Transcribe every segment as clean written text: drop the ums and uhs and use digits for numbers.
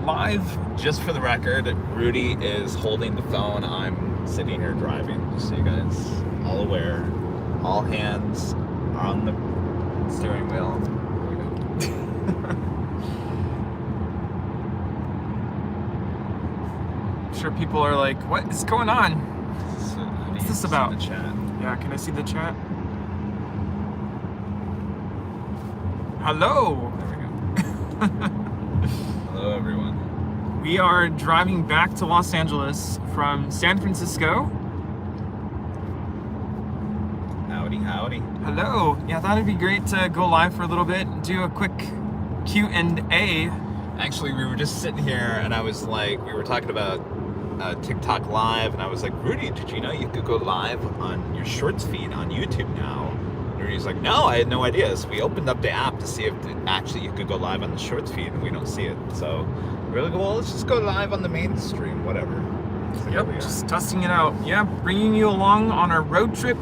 Live. Just for the record, Rudy is holding the phone. I'm sitting here driving, just so you guys all aware. All hands are on the steering wheel. Here we go. I'm sure people are like, what is going on? What's this about? The chat. Yeah, can I see the chat? Hello. There we go. Hello, everyone. We are driving back to Los Angeles from San Francisco. Howdy, howdy. Hello. Yeah, that'd be great to go live for a little bit, do a quick Q&A. Actually, we were just sitting here, and I was like, we were talking about TikTok Live, and I was like, Rudy, did you know you could go live on your Shorts feed on YouTube now? And Rudy's like, no, I had no idea. So we opened up the app to see if actually you could go live on the Shorts feed, and we don't see it. So we're like, well, let's just go live on the main stream, whatever. So Yep, just testing it out. Yeah, bringing you along on our road trip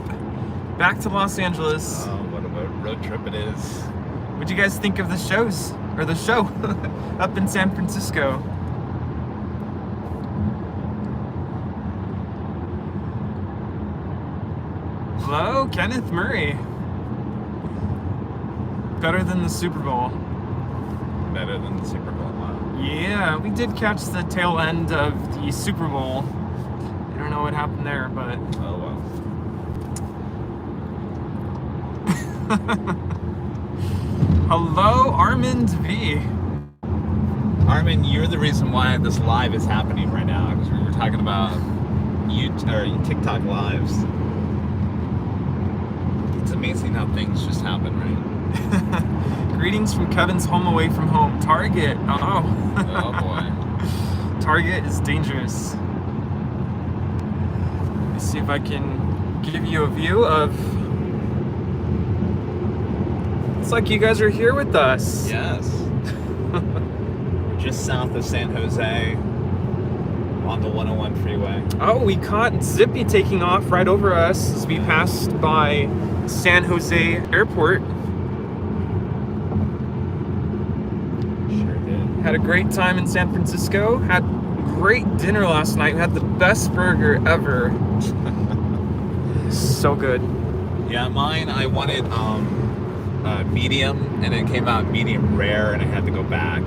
back to Los Angeles. What a road trip it is. What'd you guys think of the shows, or the show up in San Francisco? Hello, Kenneth Murray. Better than the Super Bowl. Better than the Super Bowl, wow. Yeah, we did catch the tail end of the Super Bowl. I don't know what happened there, but... Oh, well. Hello, Armand V. Armin, you're the reason why this live is happening right now, because we were talking about TikTok lives. It's amazing how things just happen, right? Greetings from Kevin's home away from home. Target. Oh. Oh boy. Target is dangerous. Let me see if I can give you a view of... It's like you guys are here with us. Yes. We're just south of San Jose on the 101 freeway. Oh, we caught Zippy taking off right over us as we passed by San Jose Airport. Sure did. Had a great time in San Francisco. Had great dinner last night. We had the best burger ever. So good. Yeah, mine, I wanted medium, and it came out medium rare, and I had to go back.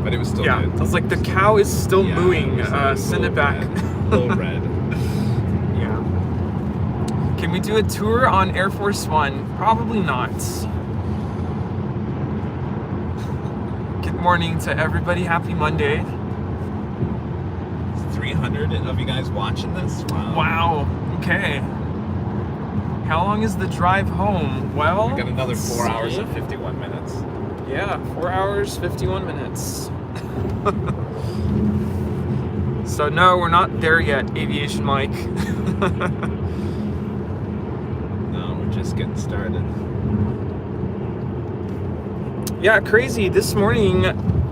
But it was still Yeah, good. I was like, the cow is still Yeah, mooing. it was Send it back. A little red. Yeah. Can we do a tour on Air Force One? Probably not. Good morning to everybody. Happy Monday. 300 of you guys watching this? Wow. Wow. Okay. How long is the drive home? Well, We got another let's 4 hours see. and 51 minutes. Yeah, 4 hours, 51 minutes. So no, we're not there yet, Aviation Mike. No, we're just getting started. Yeah, crazy. This morning,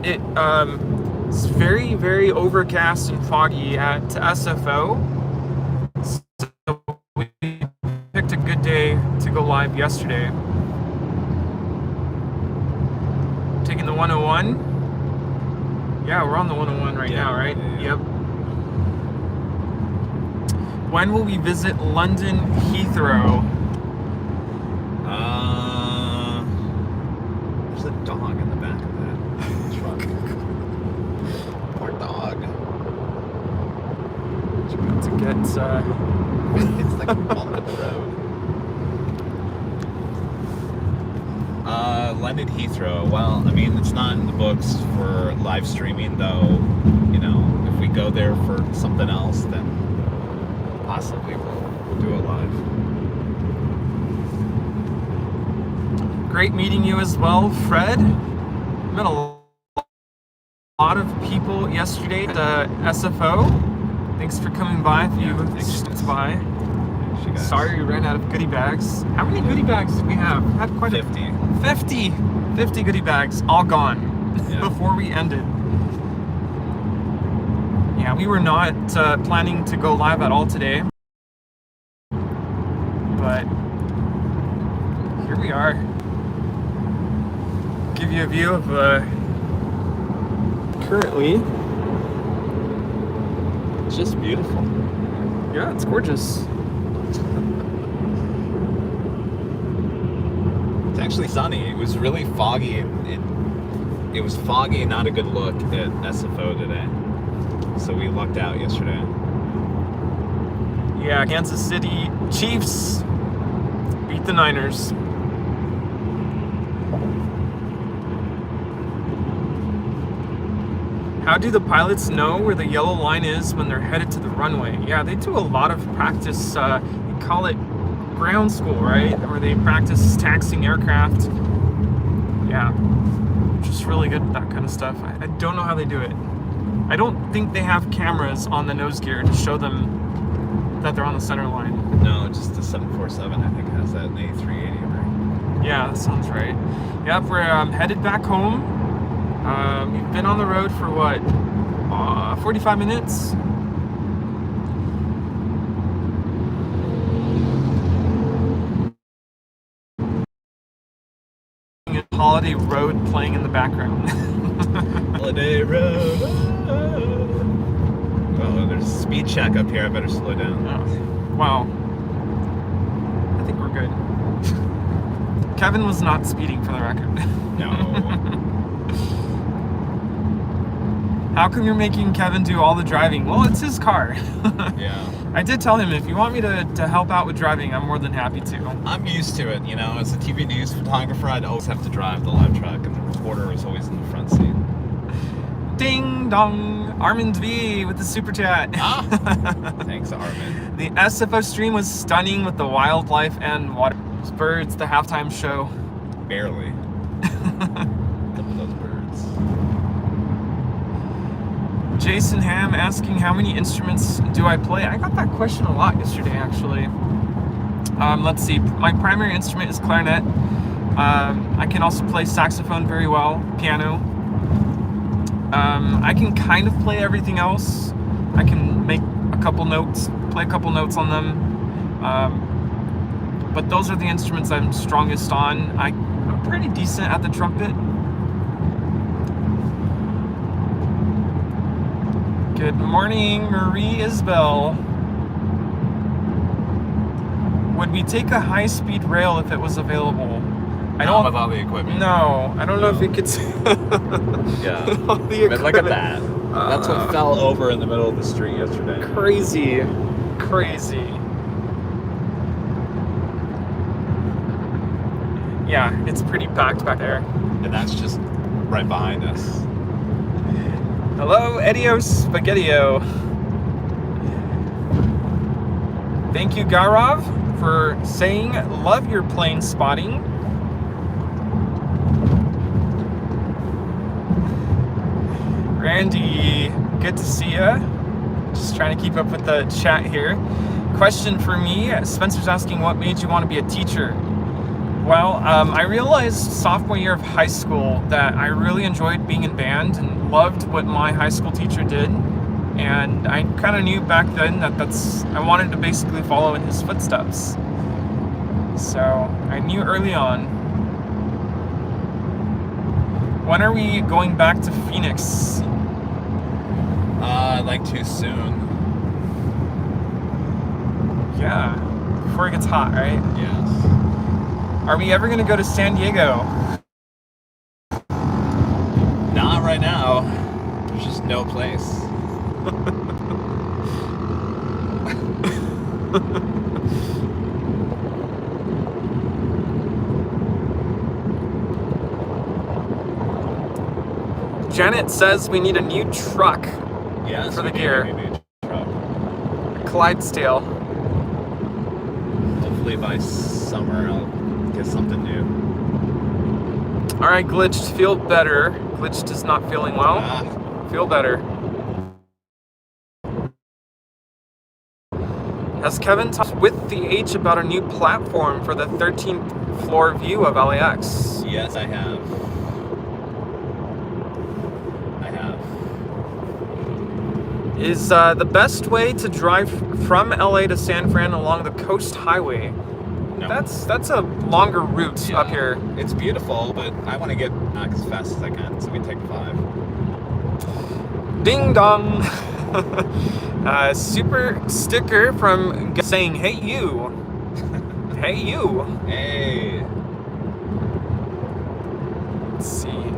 it's very, very overcast and foggy at SFO. So we picked a good day to go live yesterday. Taking the 101. Yeah, we're on the 101 right now, right? Yeah. Yep. When will we visit London Heathrow? There's a dog in the back of that truck. Poor dog. To get It's like a bump in the road. London Heathrow. Well, I mean, it's not in the books for live streaming, though. You know, if we go there for something else, then possibly we'll do it live. Great meeting you as well, Fred. Met a lot of people yesterday at SFO. Thanks for coming by if you stopped by. Sorry we ran out of goodie bags. How many goodie bags did we have? Had quite 50. 50 goodie bags, all gone Yeah. before we ended. Yeah, we were not planning to go live at all today. But here we are. Give you a view of currently. It's just beautiful. Yeah, it's gorgeous. It's actually sunny. It was really foggy. It was foggy, not a good look at SFO today. So we lucked out yesterday. Yeah, Kansas City Chiefs beat the Niners. How do the pilots know where the yellow line is when they're headed to the runway? Yeah, they do a lot of practice. They call it ground school, right? Where they practice taxiing aircraft. Yeah, just really good at that kind of stuff. I don't know how they do it. I don't think they have cameras on the nose gear to show them that they're on the center line. No, just the 747, I think, has that, an A380, right? Yeah, that sounds right. Yep, we're headed back home. We've been on the road for what, 45 minutes? Holiday Road playing in the background. Holiday Road. Oh, there's a speed check up here. I better slow down. Oh, wow. I think we're good. Kevin was not speeding, for the record. No. How come you're making Kevin do all the driving? Well, it's his car. Yeah. I did tell him, if you want me to help out with driving, I'm more than happy to. I'm used to it, you know. As a TV news photographer, I'd always have to drive the live truck, and the reporter was always in the front seat. Ding dong! Armand V with the super chat. Ah, thanks, Armin. The SFO stream was stunning with the wildlife and water. Those birds, the halftime show. Barely. Some of those birds. Jason Ham asking how many instruments do I play? I got that question a lot yesterday, actually. Let's see. My primary instrument is clarinet. I can also play saxophone very well, piano. I can kind of play everything else. I can make a couple notes, play a couple notes on them. But those are the instruments I'm strongest on. I'm pretty decent at the trumpet. Good morning, Marie Isbell. Would we take a high-speed rail if it was available? I Not with all the equipment. No, I don't know if it could. Yeah. All the But look at equipment. that. That's what fell over in the middle of the street yesterday. Crazy. Yeah, it's pretty packed back there. And that's just right behind us. Hello, Edio Spaghettio. Thank you, Gaurav, for saying, love your plane spotting. Randy, good to see ya. Just trying to keep up with the chat here. Question for me, Spencer's asking, what made you want to be a teacher? Well, I realized sophomore year of high school that I really enjoyed being in band and loved what my high school teacher did. And I kind of knew back then that I wanted to basically follow in his footsteps. So I knew early on. When are we going back to Phoenix? Like too soon. Yeah, before it gets hot, right? Yes. Are we ever going to go to San Diego? Not right now. There's just no place. Janet says we need a new truck Yes, for the we need gear. a new truck. Clydesdale. Hopefully by summer I'll get something new. All right, Glitched, feel better. Glitched is not feeling well. Feel better. Has Kevin talked with the H about a new platform for the 13th floor view of LAX? Yes, I have. Is the best way to drive from LA to San Fran along the Coast Highway? No. That's a longer route up here. It's beautiful, but I want to get back as fast as I can, so we take 5. Ding dong. Super sticker from saying, hey you. Hey you. Hey. Let's see.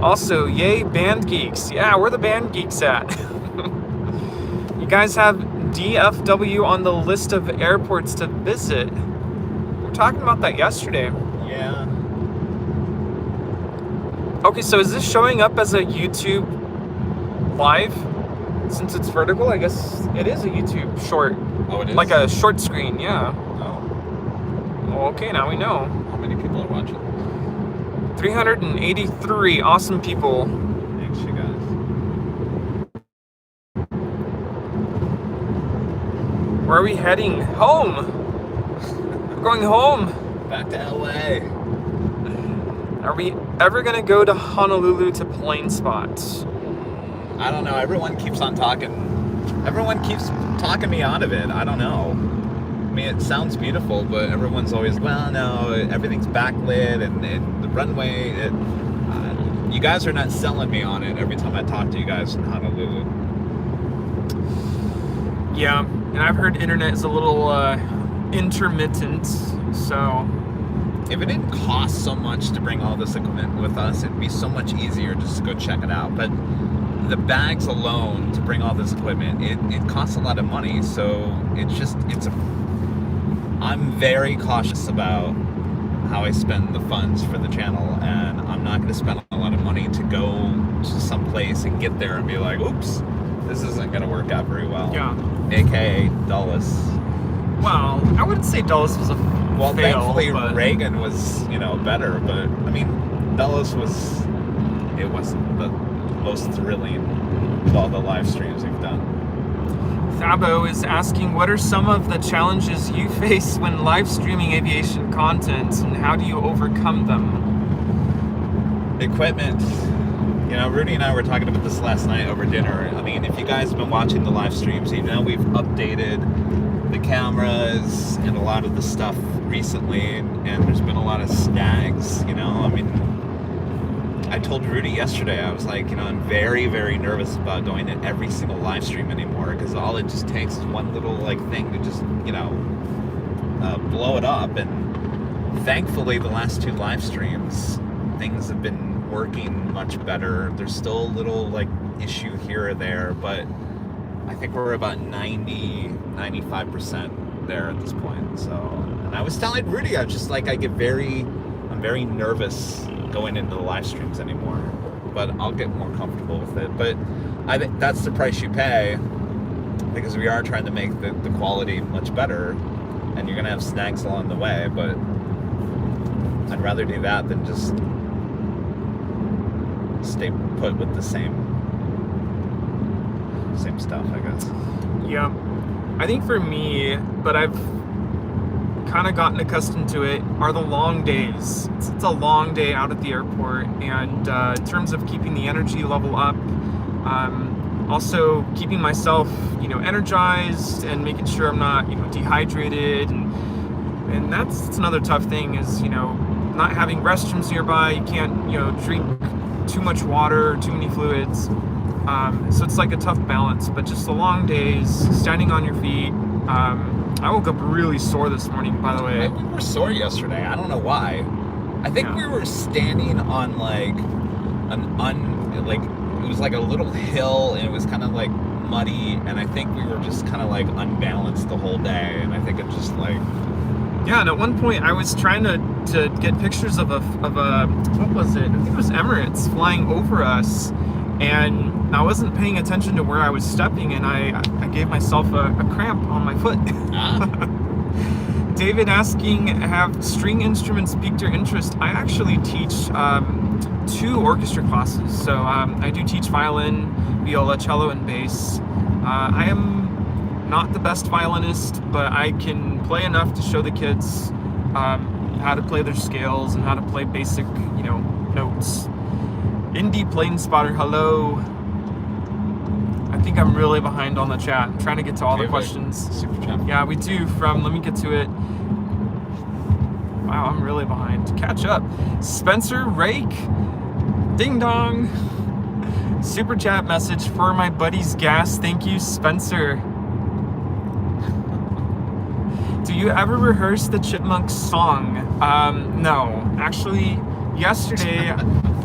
Also, yay band geeks. Yeah, where the band geeks at? You guys have DFW on the list of airports to visit. We were talking about that yesterday. Yeah. Okay, so is this showing up as a YouTube live? Since it's vertical, I guess it is a YouTube short. Oh, it is? Like a short screen, yeah. Oh. Well, okay, now we know. How many people are watching? 383 awesome people. Thanks, you guys. Where are we heading? Home! We're going home! Back to LA. Are we ever gonna go to Honolulu to Plane Spot? I don't know. Everyone keeps on talking. Everyone keeps talking me out of it. I don't know. I mean, it sounds beautiful, but everyone's always, well, no, everything's backlit and the runway. You guys are not selling me on it every time I talk to you guys in Honolulu. Yeah, and I've heard internet is a little intermittent, so... If it didn't cost so much to bring all this equipment with us, it'd be so much easier just to go check it out. But the bags alone to bring all this equipment, it costs a lot of money. So I'm very cautious about how I spend the funds for the channel, and I'm not going to spend a lot of money to go to some place and get there and be like, oops, this isn't going to work out very well. Yeah. AKA Dulles. Well, I wouldn't say Dulles was a Well, fail, thankfully but... Reagan was, better, but I mean, Dulles it wasn't the most thrilling of all the live streams we've done. Thabo is asking, what are some of the challenges you face when live streaming aviation content, and how do you overcome them? Equipment. Rudy and I were talking about this last night over dinner. I mean, if you guys have been watching the live streams, we've updated the cameras and a lot of the stuff recently, and there's been a lot of snags. I mean, I told Rudy yesterday, I was like, I'm very, very nervous about going to every single live stream anymore, because all it just takes is one little thing to just blow it up. And thankfully the last two live streams, things have been working much better. There's still a little issue here or there, but I think we're about 95% there at this point. So, and I was telling Rudy, I was just I'm very nervous going into the live streams anymore, but I'll get more comfortable with it. But I think that's the price you pay, because we are trying to make the quality much better, and you're gonna have snags along the way, but I'd rather do that than just stay put with the same stuff, I guess. Yeah, I think for me, but I've kind of gotten accustomed to it, are the long days. It's a long day out at the airport, and in terms of keeping the energy level up, also keeping myself, energized and making sure I'm not, dehydrated, and that's another tough thing is, not having restrooms nearby. You can't, drink too much water, too many fluids. So it's like a tough balance, but just the long days, standing on your feet. I woke up really sore this morning, by the way. We were sore yesterday. I don't know why. I think we were standing on it was like a little hill, and it was kind of muddy, and I think we were just kind of unbalanced the whole day, and I think it just Yeah, and at one point I was trying to get pictures of a what was it? I think it was Emirates flying over us, and I wasn't paying attention to where I was stepping, and I gave myself a cramp on my foot. David asking, have string instruments piqued your interest? I actually teach 2 orchestra classes. So I do teach violin, viola, cello, and bass. I am not the best violinist, but I can play enough to show the kids how to play their scales and how to play basic, notes. Indie Plane Spotter, hello. I think I'm really behind on the chat. I'm trying to get to all the questions. Super chat. Yeah, we do. Let me get to it. Wow, I'm really behind. Catch up. Spencer Rake. Ding dong. Super chat message for my buddy's gas. Thank you, Spencer. Do you ever rehearse the Chipmunks song? No. Actually, yesterday,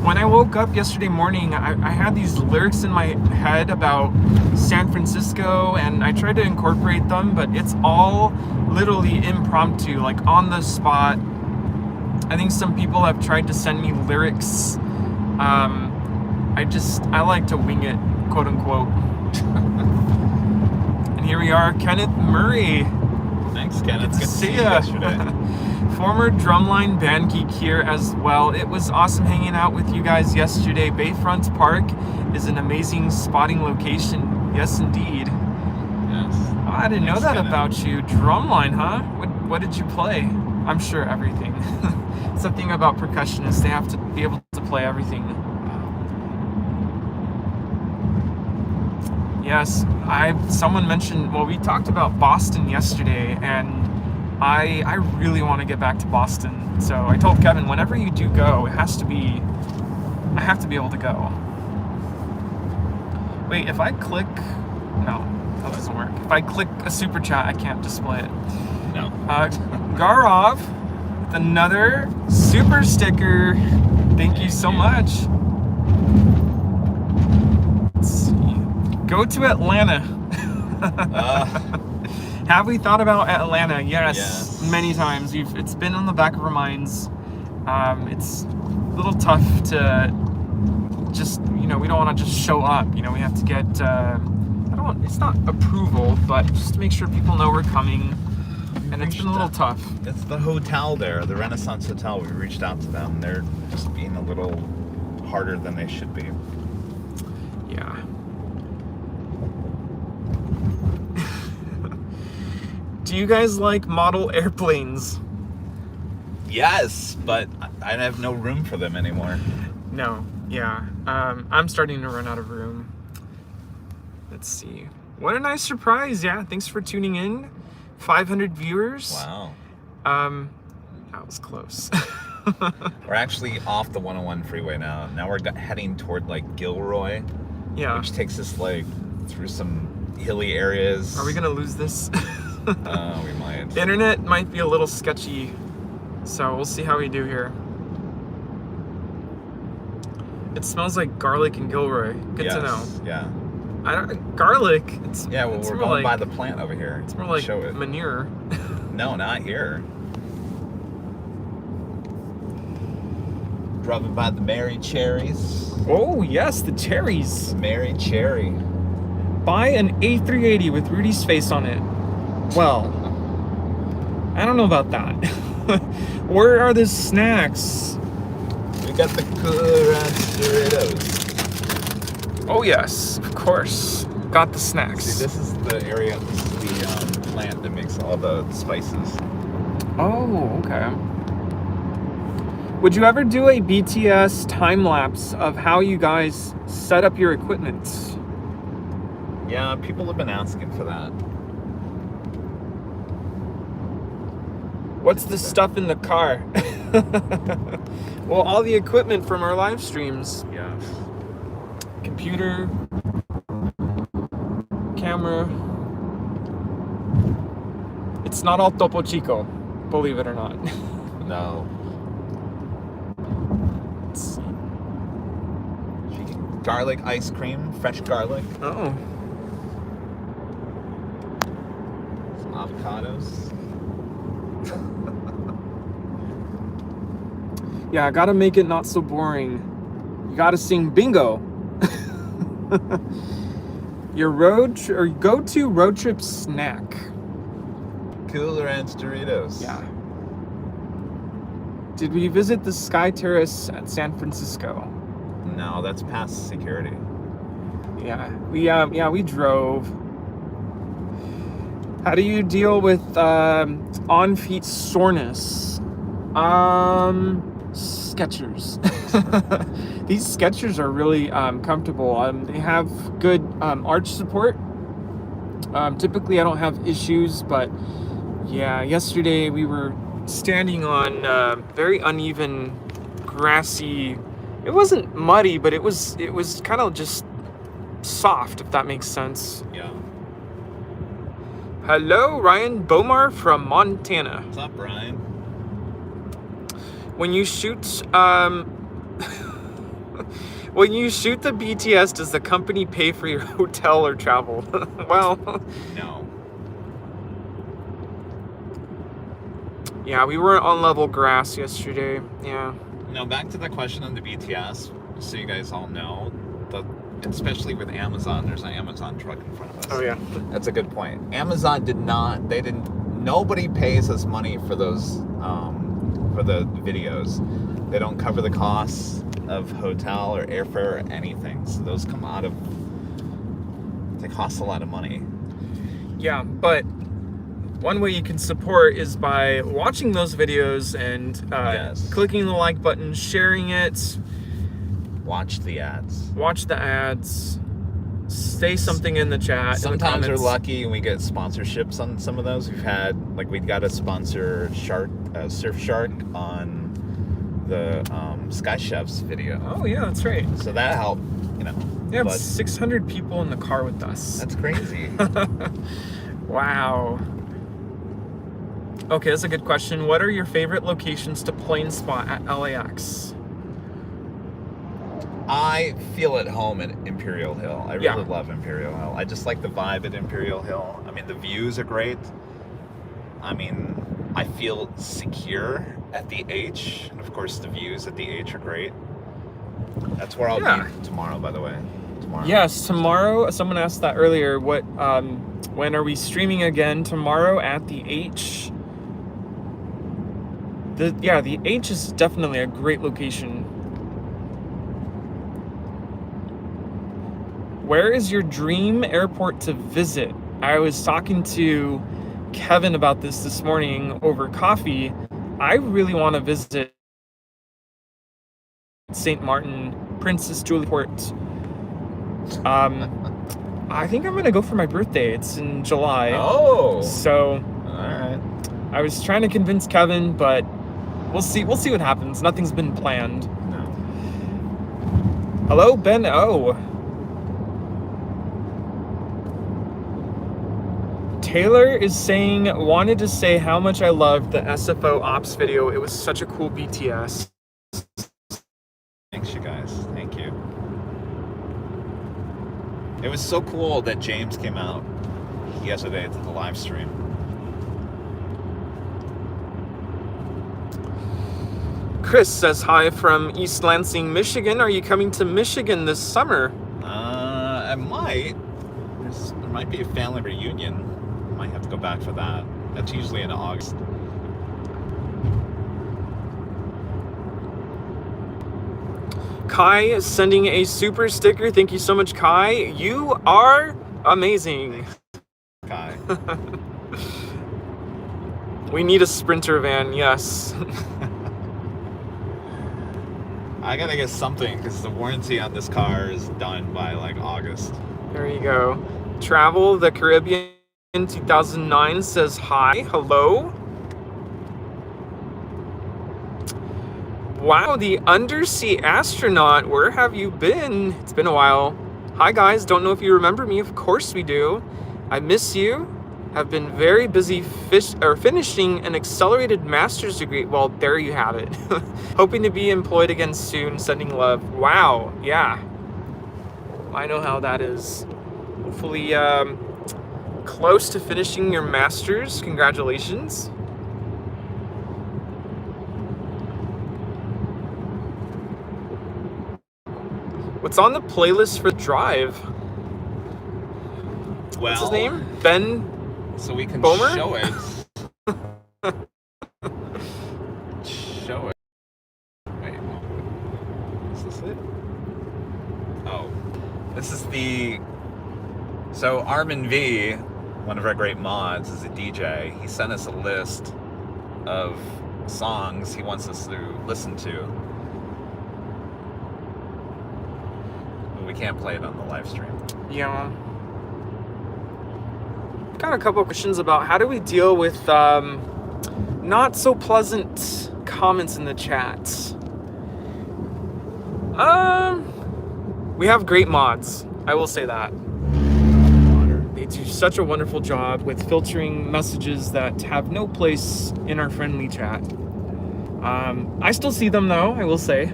when I woke up yesterday morning, I had these lyrics in my head about San Francisco, and I tried to incorporate them, but it's all literally impromptu, like on the spot. I think some people have tried to send me lyrics. I like to wing it, quote unquote. And here we are, Kenneth Murray. Thanks, Kenneth. Good to see you ya. yesterday. Former drumline band geek here as well. It was awesome hanging out with you guys yesterday. Bayfront Park is an amazing spotting location. Yes, indeed. Yes. Oh, I didn't know that Kenneth. about you. Drumline, huh? What did you play? I'm sure everything. Something about percussionists, they have to be able to play everything. Yes, someone mentioned, well, we talked about Boston yesterday, and I really want to get back to Boston. So I told Kevin, whenever you do go, I have to be able to go. Wait, if I click, no, that doesn't work. If I click a super chat, I can't display it. No. Garov, with another super sticker. Thank you so much. Let's see. Go to Atlanta. Have we thought about Atlanta? Yes. Many times. It's been on the back of our minds. It's a little tough to just, we don't want to just show up. We have to get, it's not approval, but just to make sure people know we're coming. And it's been a little tough. It's the hotel there, the Renaissance Hotel. We reached out to them. They're just being a little harder than they should be. Yeah. Do you guys like model airplanes? Yes, but I have no room for them anymore. No, yeah. I'm starting to run out of room. Let's see. What a nice surprise. Yeah, thanks for tuning in. 500 viewers. Wow. That was close. We're actually off the 101 freeway now. Now we're heading toward like Gilroy. Yeah. Which takes us like through some hilly areas. Are we gonna lose this? We might. The internet might be a little sketchy, so we'll see how we do here. It smells like garlic and Gilroy. Good to know. Yeah. Garlic. We're more going by the plant over here. It's more like Show it. manure. No, not here. Driving by the Mary Cherries. Oh yes, the cherries. Mary Cherry. Buy an A380 with Rudy's face on it. Well, I don't know about that. Where are the snacks? We got the Cooler Ranch Doritos. Oh yes, of course. Got the snacks. See, this is the area, this is the plant that makes all the spices. Oh, okay. Would you ever do a BTS time lapse of how you guys set up your equipment? Yeah, people have been asking for that. What's the stuff in the car? Well, all the equipment from our live streams. Yeah. Computer, camera. It's not all Topo Chico, believe it or not. No. Let's see. Garlic ice cream, fresh garlic, Oh. some avocados. Yeah, I gotta make it not so boring. You gotta sing bingo. Your go-to road trip snack. Cooler Ranch Doritos. Yeah. Did we visit the Sky Terrace at San Francisco? No, that's past security. Yeah, we drove. How do you deal with on-feet soreness? Skechers. These Skechers are really comfortable. They have good arch support. Typically, I don't have issues, but yeah, yesterday we were standing on very uneven, grassy It wasn't muddy, but it was kind of just soft, if that makes sense. Yeah. Hello, Ryan Bomar from Montana. What's up, Brian? When you shoot when you shoot the BTS, does the company pay for your hotel or travel? Well, No. yeah, we weren't on level grass yesterday. Yeah. No, back to the question on the BTS, so you guys all know, especially with Amazon, there's an Amazon truck in front of us. Oh yeah. That's a good point. Amazon nobody pays us money for those, for the videos. They don't cover the costs of hotel or airfare or anything. So those come out of, they cost a lot of money. Yeah, but one way you can support is by watching those videos and Yes. clicking the like button, sharing it, Watch the ads. watch the ads, say something in the chat. Sometimes in the we're comments. lucky and we get sponsorships on some of those. We got a sponsor Surf Shark on the Sky Chef's video. Oh yeah, that's right. So that helped, We have but 600 people in the car with us. that's crazy. Wow. Okay, that's a good question. What are your favorite locations to plane spot at LAX? I feel at home at Imperial Hill. I really Yeah. love Imperial Hill. I just like the vibe at Imperial Hill. I mean, the views are great. I mean, I feel secure at the H. And of course, the views at the H are great. That's where I'll Yeah. be tomorrow, by the way. Tomorrow. Yes, tomorrow. Someone asked that earlier. When are we streaming again? Tomorrow at the H. The H is definitely a great location. Where is your dream airport to visit? I was talking to Kevin about this morning over coffee. I really want to visit St. Martin, Princess Julia Port. I think I'm gonna go for my birthday. It's in July. Oh. So All right. I was trying to convince Kevin, but we'll see what happens. Nothing's been planned. No. Hello, Ben O. Taylor is saying, wanted to say how much I loved the SFO Ops video. It was such a cool BTS. Thanks, you guys. Thank you. It was so cool that James came out yesterday to the live stream. Chris says hi from East Lansing, Michigan. Are you coming to Michigan this summer? I might. There might be a family reunion. Might have to go back for that. That's usually in August. Kai is sending a super sticker. Thank you so much, Kai. You are amazing. Kai. We need a Sprinter van, yes. I gotta get something because the warranty on this car is done by like August. There you go. Travel the Caribbean 2009 says hi. Hello. Wow, the undersea astronaut. Where have you been? It's been a while. Hi guys, don't know if you remember me. Of course we do. I miss you. Have been very busy finishing an accelerated master's degree. Well, there you have it. Hoping to be employed again soon. Sending love. Wow. Yeah. I know how that is. Hopefully, close to finishing your master's. Congratulations. What's on the playlist for Drive? Well, What's his name? Ben so we can Bomer? show it. Show it. Wait, is this it? Oh, this is the. So Armin V, one of our great mods, is a DJ. He sent us a list of songs he wants us to listen to. But we can't play it on the live stream. Yeah. Got a couple of questions about how do we deal with not so pleasant comments in the chat. We have great mods. I will say that. They do such a wonderful job with filtering messages that have no place in our friendly chat. I still see them though, I will say.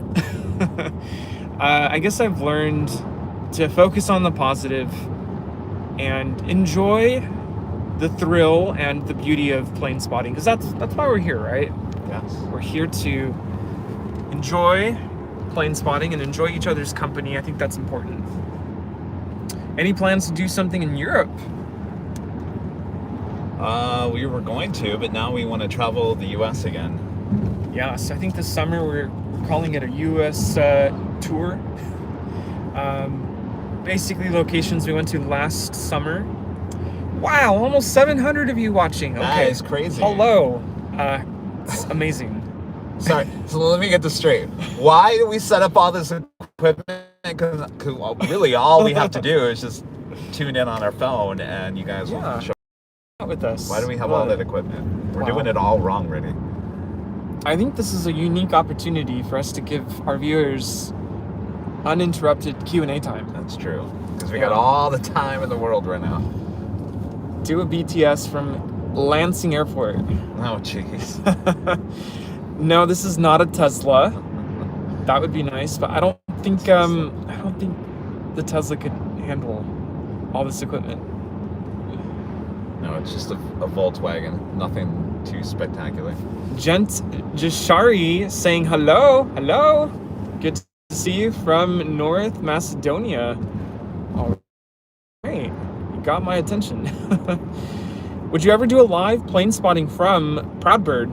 I guess I've learned to focus on the positive and enjoy the thrill and the beauty of plane spotting, because that's why we're here, right? Yes. We're here to enjoy plane spotting and enjoy each other's company. I think that's important. Any plans to do something in Europe? We were going to, but now we want to travel the U.S. again. Yes, I think this summer we're calling it a U.S. tour. Basically locations we went to last summer. Wow, almost 700 of you watching. Okay. That is crazy. Hello. It's amazing. Sorry, so let me get this straight. Why do we set up all this equipment? Because really all we have to do is just tune in on our phone and you guys will show up with us. Why do we have all that equipment? We're doing it all wrong already. I think this is a unique opportunity for us to give our viewers uninterrupted Q&A time. That's true. Because we got all the time in the world right now. Do a BTS from Lansing Airport. Oh, jeez. No, this is not a Tesla. That would be nice, but I don't think the Tesla could handle all this equipment. No, it's just a Volkswagen. Nothing too spectacular. Gent Jashari saying hello. Hello. Good to see you from North Macedonia. All right. You got my attention. Would you ever do a live plane spotting from Proudbird?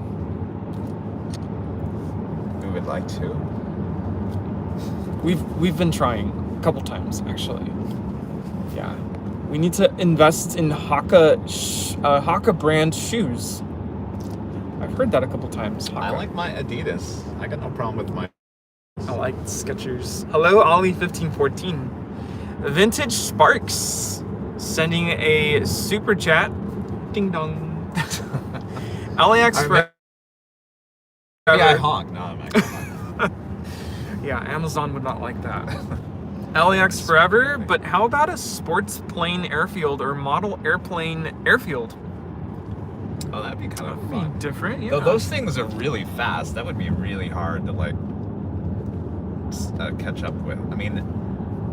We would like to. We've been trying a couple times actually. Yeah, we need to invest in Haka brand shoes. I've heard that a couple times. Haka. I like my Adidas. I got no problem with my. I like Skechers. Hello, Ollie1514. Vintage Sparks sending a super chat. Ding dong. LAX for. Yeah, I honk. No, I'm actually. Yeah, Amazon would not like that. LAX forever, but how about a sports plane airfield or model airplane airfield? Oh, that'd be kind of fun. Different, yeah. Though those things are really fast. That would be really hard to like catch up with. I mean,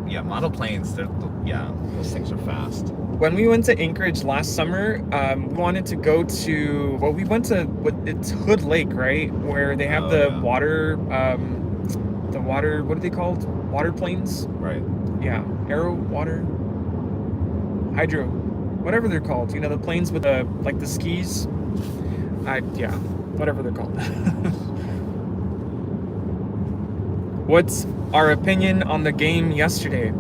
yeah, model planes. Those things are fast. When we went to Anchorage last summer, we wanted to go to. Well, we went to it's Hood Lake, right, where they have water. The water, what are they called? Water planes? Right. Yeah. Aero, water, hydro, whatever they're called. You know, the planes with the skis? Whatever they're called. What's our opinion on the game yesterday?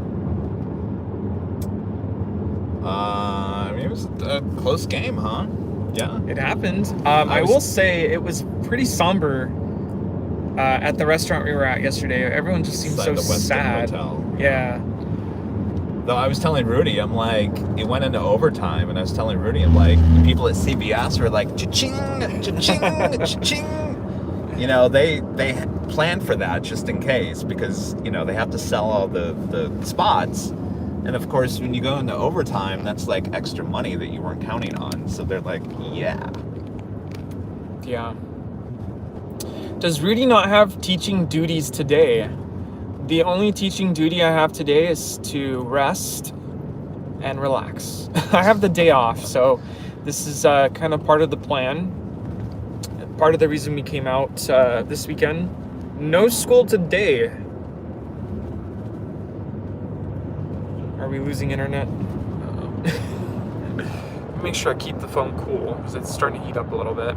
I mean, it was a close game, huh? Yeah. It happened. I will say it was pretty somber. At the restaurant we were at yesterday, everyone just seemed so sad. Hotel. Yeah. Though I was telling Rudy, I'm like, it went into overtime, and I was telling Rudy, I'm like, the people at CBS were like, cha-ching, cha-ching, cha-ching. You know, they planned for that just in case, because, you know, they have to sell all the spots. And of course, when you go into overtime, that's like extra money that you weren't counting on. So they're like, yeah. Yeah. Does Rudy not have teaching duties today? The only teaching duty I have today is to rest and relax. I have the day off, so this is kind of part of the plan. Part of the reason we came out this weekend. No school today. Are we losing internet? Make sure I keep the phone cool because it's starting to heat up a little bit.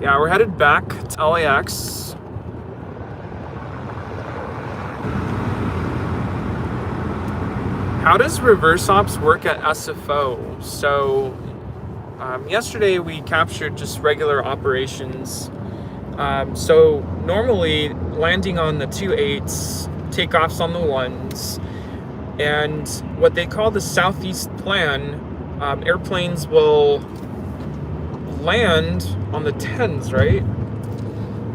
Yeah, we're headed back to LAX. How does reverse ops work at SFO? So yesterday we captured just regular operations. So normally landing on the 2.8s, takeoffs on the 1s, and what they call the Southeast Plan, airplanes will land on the 10s, right?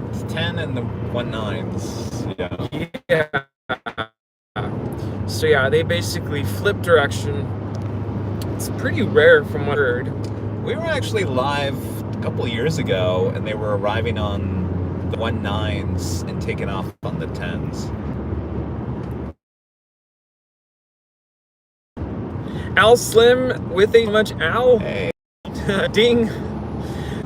It's 10 and the 19s. Yeah. Yeah. So yeah, they basically flip direction. It's pretty rare from what I heard. We were actually live a couple of years ago, and they were arriving on the 19s and taking off on the 10s. Al Slim with a much Al. Hey. Ding.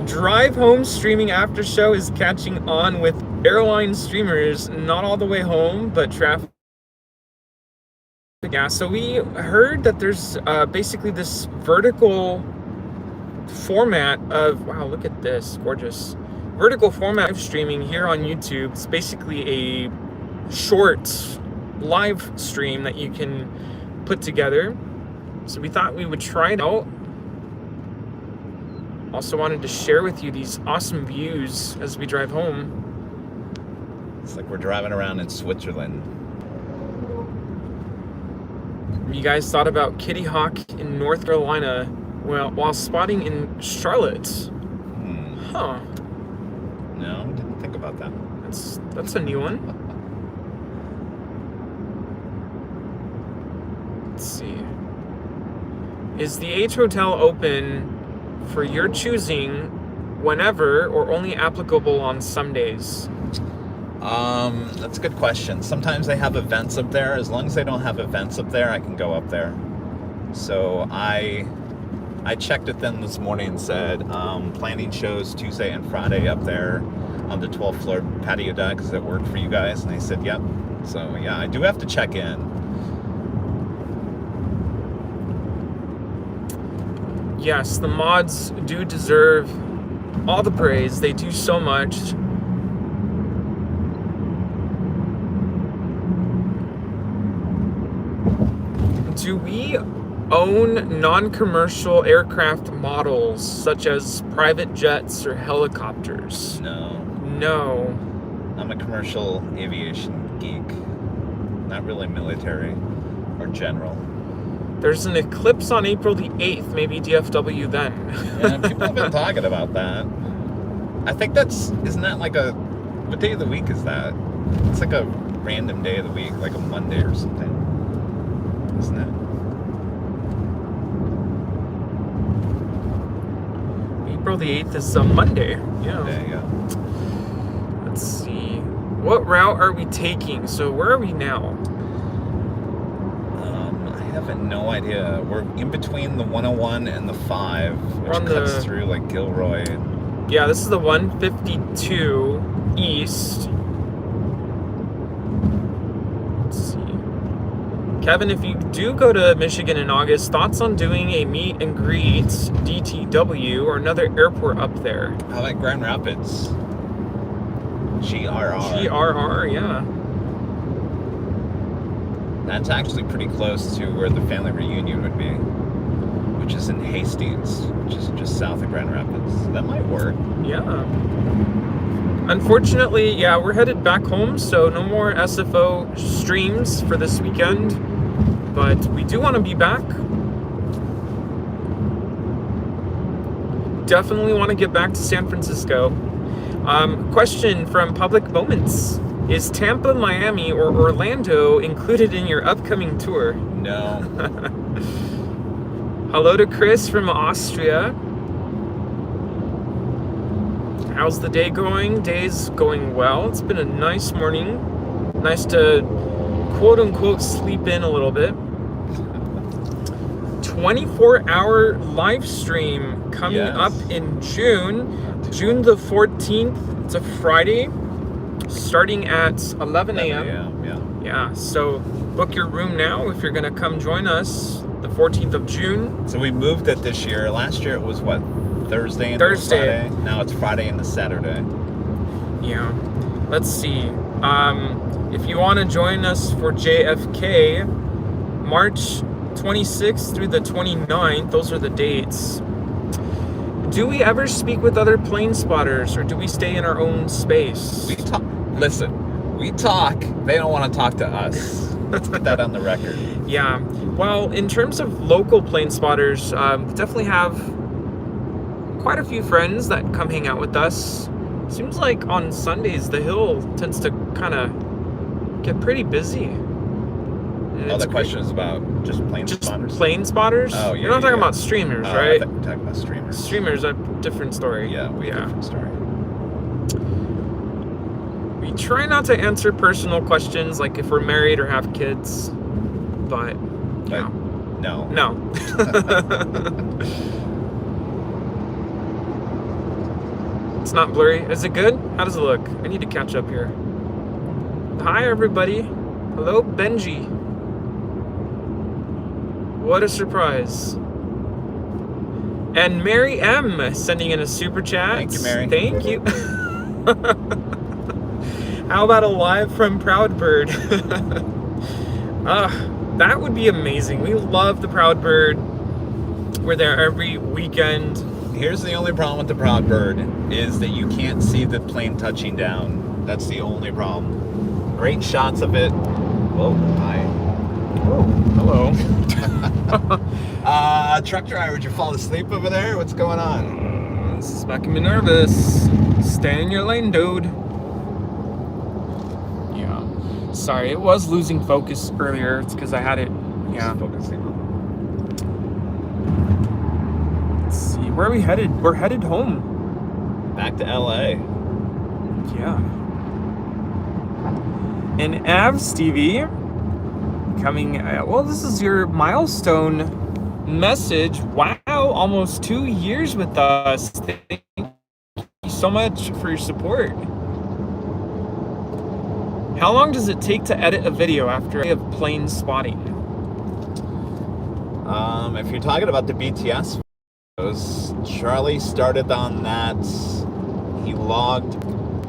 Drive home streaming after show is catching on with airline streamers, not all the way home, but traffic. Yeah, so we heard that there's basically this vertical format of, wow, look at this, gorgeous. Vertical format of streaming here on YouTube. It's basically a short live stream that you can put together. So we thought we would try it out. Also wanted to share with you these awesome views as we drive home. It's like we're driving around in Switzerland. You guys thought about Kitty Hawk in North Carolina while spotting in Charlotte? Huh. No, didn't think about that. That's a new one. Let's see. Is the H Hotel open for your choosing whenever or only applicable on some days? That's a good question. Sometimes they have events up there. As long as they don't have events up there, I can go up there. So I checked with them this morning and said, planning shows Tuesday and Friday up there on the 12th floor patio deck. Does that work for you guys? And they said, yep. So yeah, I do have to check in. Yes, the mods do deserve all the praise. They do so much. Do we own non-commercial aircraft models such as private jets or helicopters? No. No. I'm a commercial aviation geek. Not really military or general. There's an eclipse on April the 8th, maybe DFW then. Yeah, people have been talking about that. I think isn't that like what day of the week is that? It's like a random day of the week, like a Monday or something. Isn't it? April the 8th is a Monday. Yeah. Monday, yeah. Let's see. What route are we taking? So where are we now? I have no idea. We're in between the 101 and the 5, which cuts through like Gilroy. Yeah, this is the 152 east. Let's see. Kevin, if you do go to Michigan in August, thoughts on doing a meet and greet DTW or another airport up there? How about Grand Rapids? GRR. GRR, yeah. That's actually pretty close to where the family reunion would be, which is in Hastings, which is just south of Grand Rapids. That might work. Yeah. Unfortunately, yeah, we're headed back home, so no more SFO streams for this weekend. But we do want to be back. Definitely want to get back to San Francisco. Question from Public Moments. Is Tampa, Miami, or Orlando included in your upcoming tour? No. Hello to Chris from Austria. How's the day going? Day's going well. It's been a nice morning. Nice to quote-unquote sleep in a little bit. 24-hour live stream coming up in June the 14th. It's a Friday. Starting at 11 a.m. Yeah, so book your room now if you're going to come join us the 14th of June. So we moved it this year. Last year it was what? Thursday. Friday? Now it's Friday and the Saturday. Yeah. Let's see. If you want to join us for JFK, March 26th through the 29th, those are the dates. Do we ever speak with other plane spotters, or do we stay in our own space? We talk. Listen, we talk. They don't want to talk to us. Let's put that on the record. Yeah. Well, in terms of local plane spotters, definitely have quite a few friends that come hang out with us. Seems like on Sundays, the hill tends to kind of get pretty busy. Oh, the question is about just plane spotters? Plane spotters? Oh, yeah. You're not talking about streamers, I right? thought we were talking about streamers. Streamers, a different story. Yeah, different story. We try not to answer personal questions, like if we're married or have kids, but no. No. It's not blurry. Is it good? How does it look? I need to catch up here. Hi, everybody. Hello, Benji. What a surprise. And Mary M. sending in a super chat. Thank you, Mary. Thank you. How about a live from Proud Bird? That would be amazing. We love the Proud Bird. We're there every weekend. Here's the only problem with the Proud Bird is that you can't see the plane touching down. That's the only problem. Great shots of it. Whoa, hi. Oh, hello. Truck driver, did you fall asleep over there? What's going on? This is making me nervous. Stay in your lane, dude. Yeah. Sorry, it was losing focus earlier. It's because I had it. Yeah. Focusing. Let's see. Where are we headed? We're headed home. Back to LA. Yeah. And Av, Stevie, coming. Well, this is your milestone message. Wow, almost 2 years with us. Thank you so much for your support. How long does it take to edit a video after a day of plane spotting? If you're talking about the BTS videos, Charlie started on that. He logged,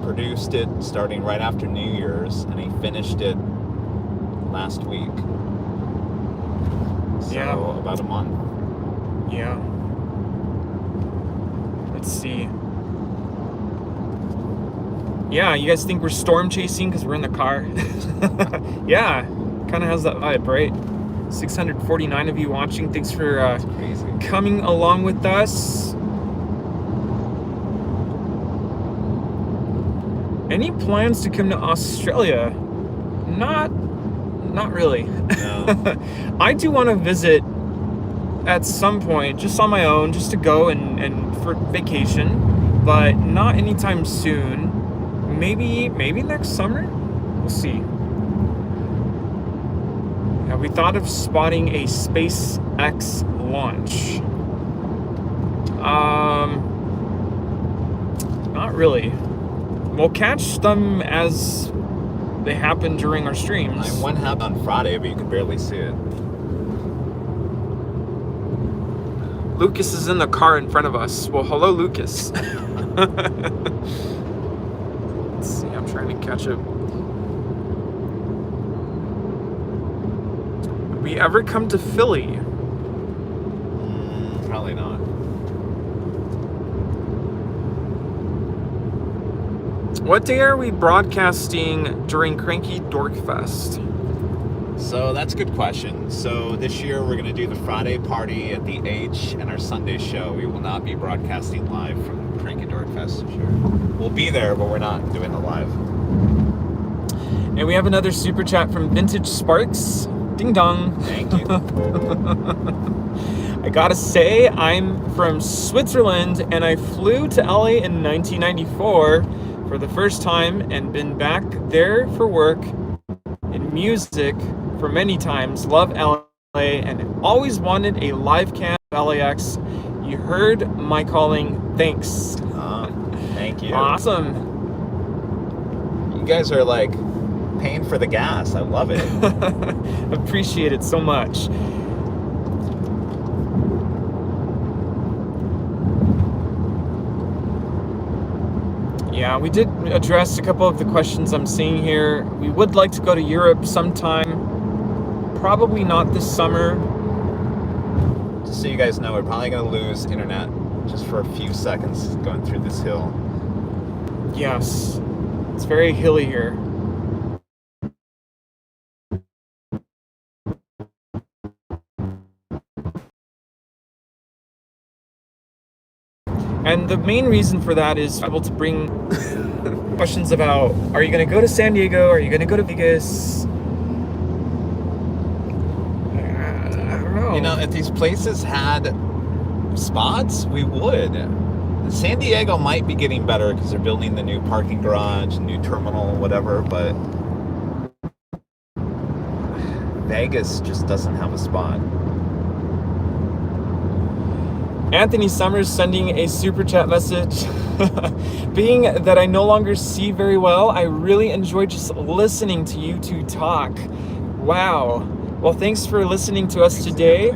produced it starting right after New Year's, and he finished it last week. So about a month. Yeah. Let's see. Yeah, you guys think we're storm chasing because we're in the car? Yeah, kind of has that vibe, right? 649 of you watching. Thanks for coming along with us. Any plans to come to Australia? Not really. No. I do want to visit at some point, just on my own, just to go and for vacation, but not anytime soon. Maybe next summer? We'll see. Have we thought of spotting a SpaceX launch? Not really. We'll catch them as they happen during our streams. One happened on Friday, but you could barely see it. Lucas is in the car in front of us. Well, hello, Lucas. Let's see, I'm trying to catch up. Have we ever come to Philly? Probably not. What day are we broadcasting during Cranky Dork Fest? So that's a good question. So this year we're going to do the Friday party at the H and our Sunday show. We will not be broadcasting live from Cranky Dork Fest. Sure. We'll be there, but we're not doing the live. And we have another super chat from Vintage Sparks. Ding dong. Thank you. I gotta say, I'm from Switzerland and I flew to LA in 1994 for the first time and been back there for work in music for many times. Love LA and always wanted a live cam of LAX. You heard my calling. Thanks. Thank you. Awesome. You guys are like paying for the gas. I love it. Appreciate it so much. Yeah, we did address a couple of the questions I'm seeing here. We would like to go to Europe sometime. Probably not this summer. Just so you guys know, we're probably going to lose internet just for a few seconds going through this hill. Yes. It's very hilly here. And the main reason for that is able to bring questions about, are you going to go to San Diego? Are you going to go to Vegas? know. You know, if these places had spots, we would. San Diego might be getting better because they're building the new parking garage, new terminal, whatever, but Vegas just doesn't have a spot. Anthony Summers sending a super chat message. Being that I no longer see very well, I really enjoy just listening to you two talk. Wow. Well, thanks for listening to us today.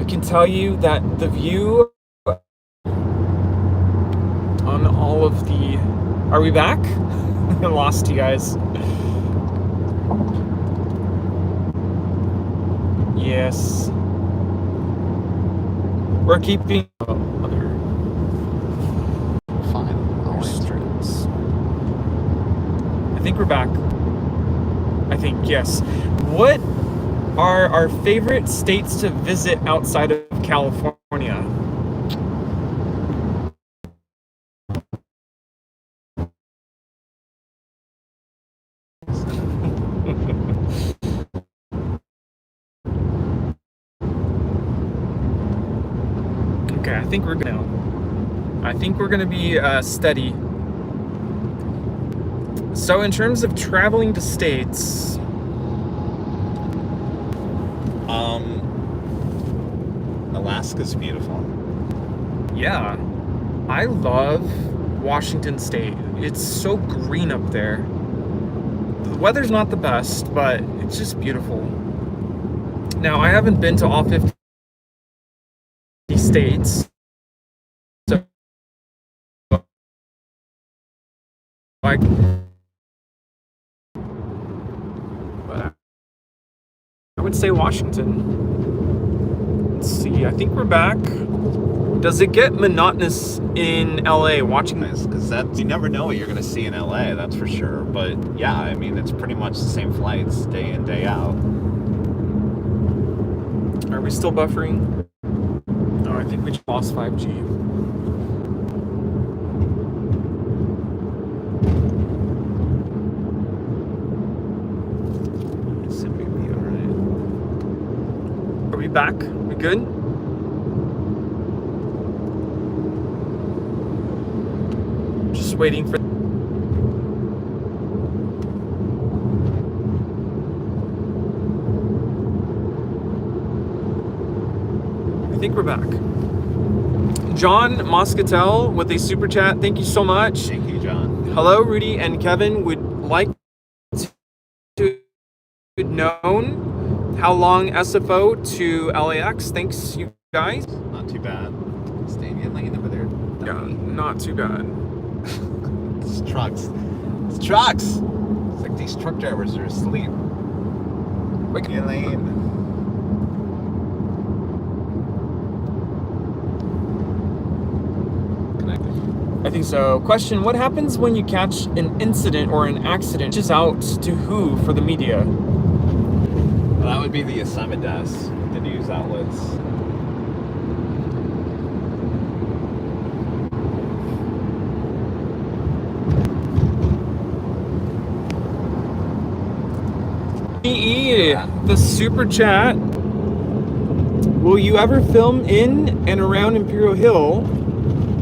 I can tell you that the view on all of the... Are we back? I lost you guys. Yes. We're keeping other Fine. streets. I think we're back. I think, yes. What are our favorite states to visit outside of California? Okay, I think we're gonna be steady. So in terms of traveling to states, Alaska's beautiful. yeah, I love Washington State. It's so green up there. The weather's not the best, but it's just beautiful. Now, I haven't been to all 50 states, so but I would say Washington. Let's see, I think we're back. Does it get monotonous in LA watching this? Because you never know what you're going to see in LA, that's for sure. But yeah, I mean, it's pretty much the same flights day in, day out. Are we still buffering? No, I think we just lost 5G. Are we back? We good? Just waiting for... I think we're back. John Moscatel with a super chat. Thank you so much. Thank you, John. Hello, Rudy and Kevin. Would like to know how long SFO to LAX. Thanks, you guys. Not too bad. Staying in lane over there. Yeah, not too bad. It's trucks. It's trucks. It's like these truck drivers are asleep. Wake in lane. I think so. Question, what happens when you catch an incident or an accident? Just out to who for the media? Well, that would be the assignment desk, the news outlets. The super chat. Will you ever film in and around Imperial Hill,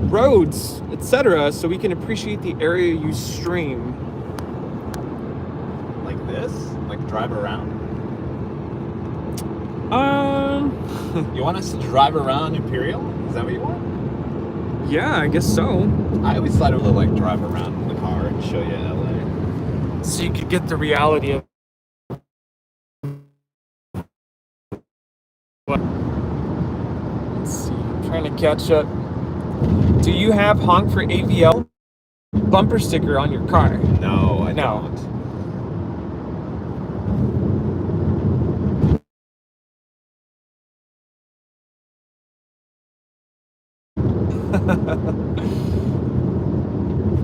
roads, etc., so we can appreciate the area you stream? Like this? Like drive around? You want us to drive around Imperial? Is that what you want? Yeah, I guess so. I always thought it would like drive around in the car and show you LA. So you could get the reality of what. Let's see. I'm trying to catch up. Do you have honk for AVL bumper sticker on your car? No, I No. don't.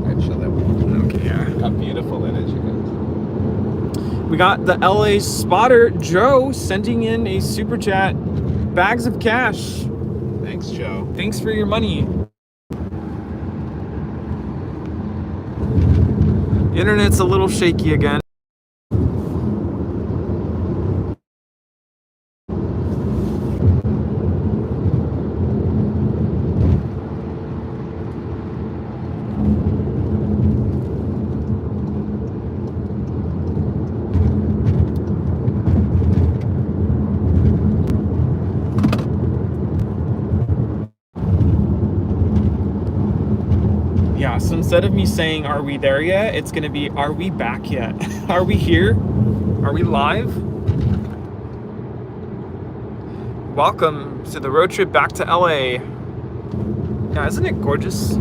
I'd show that one. Okay, yeah. Look how beautiful it is, you guys. We got the LA spotter, Joe, sending in a super chat. Bags of cash. Thanks, Joe. Thanks for your money. The internet's a little shaky again. So instead of me saying, are we there yet? It's going to be, are we back yet? Are we here? Are we live? Welcome to the road trip back to LA. Yeah, isn't it gorgeous?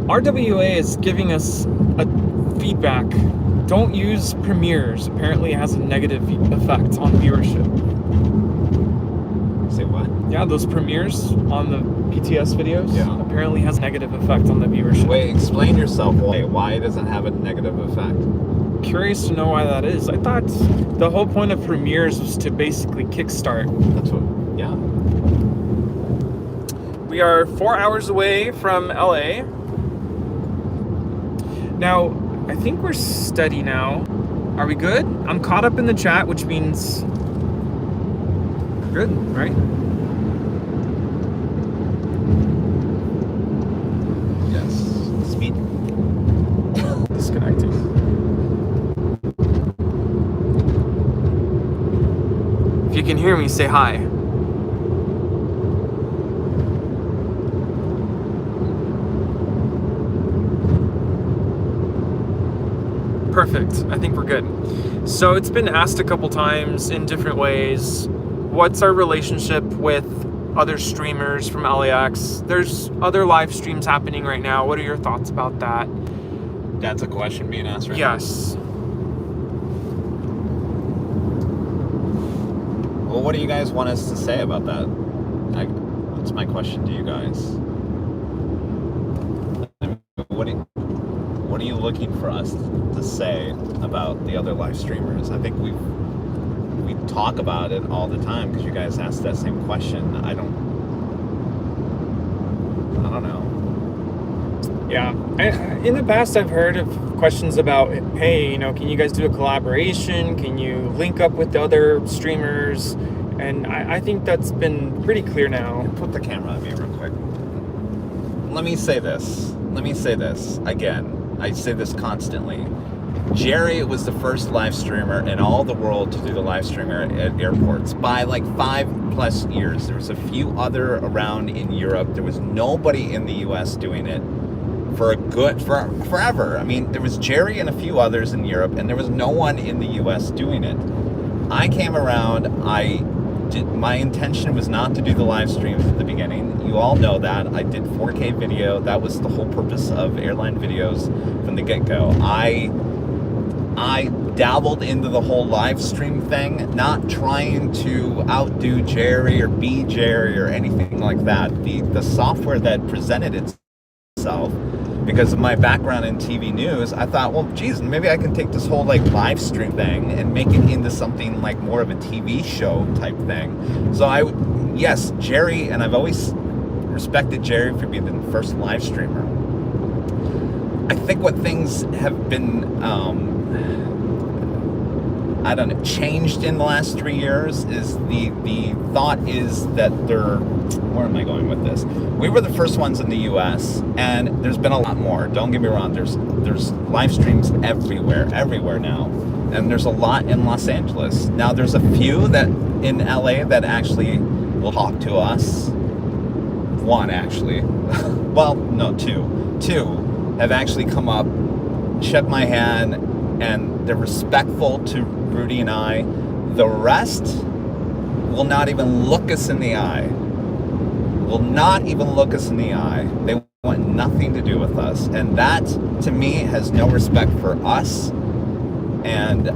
RWA is giving us a feedback. Don't use premieres. Apparently it has a negative effect on viewership. Say what? Yeah, those premieres on the BTS videos apparently has a negative effect on the viewership. Wait, explain yourself. Why does it have a negative effect? Curious to know why that is. I thought the whole point of premieres was to basically kickstart. That's what, yeah. We are 4 hours away from LA. Now, I think we're steady now. Are we good? I'm caught up in the chat, which means we're good, right? Yes. Speed. Disconnecting. If you can hear me, say hi. Perfect. I think we're good. So it's been asked a couple times in different ways. What's our relationship with other streamers from LAX? There's other live streams happening right now. What are your thoughts about that? That's a question being asked right now. Yes. Well, what do you guys want us to say about that? That's my question to you guys. What are you looking for us to say about the other live streamers? I think we talk about it all the time because you guys ask that same question. I don't know. Yeah. In the past, I've heard of questions about, hey, can you guys do a collaboration? Can you link up with the other streamers? And I think that's been pretty clear now. Put the camera on me real quick. Let me say this again. I say this constantly. Jerry was the first live streamer in all the world to do the live streamer at airports by like 5+ years. There was a few other around in Europe. There was nobody in the US doing it forever. I mean, there was Jerry and a few others in Europe, and there was no one in the US doing it. I came around, my intention was not to do the live streams at the beginning. You all know that. I did 4K video. That was the whole purpose of Airline videos from the get-go. I dabbled into the whole live stream thing, not trying to outdo Jerry or be Jerry or anything like that. The software that presented itself, because of my background in TV news, I thought, well, geez, maybe I can take this whole like live stream thing and make it into something like more of a TV show type thing. So yes, Jerry, and I've always respected Jerry for being the first live streamer. I think what things have been, changed in the last 3 years is the thought is that where am I going with this? We were the first ones in the US, and there's been a lot more. Don't get me wrong, there's live streams everywhere now. And there's a lot in Los Angeles. Now there's a few that in LA that actually will talk to us. One actually. Well, no, two. Two have actually come up, shook my hand, and they're respectful to Rudy and I. The rest will not even look us in the eye. They want nothing to do with us. And that, to me, has no respect for us. And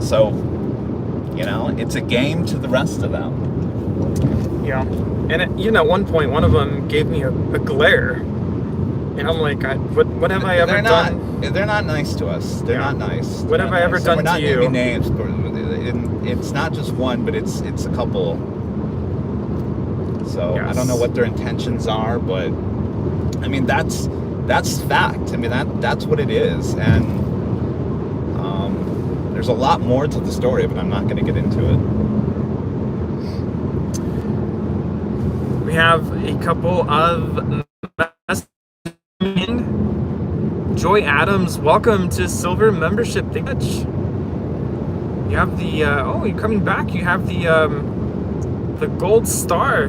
so, it's a game to the rest of them. Yeah. And at one point, one of them gave me a glare. And I'm like, what have I ever done? They're not nice to us. They're not nice. What have I ever done to you? We're not naming names, but it's not just one, but it's a couple. So yes. I don't know what their intentions are, but I mean that's fact. I mean that's what it is, and there's a lot more to the story, but I'm not going to get into it. We have a couple of messages. Joy Adams, welcome to Silver membership. Thank you much. You have the oh, you're coming back. You have the gold star.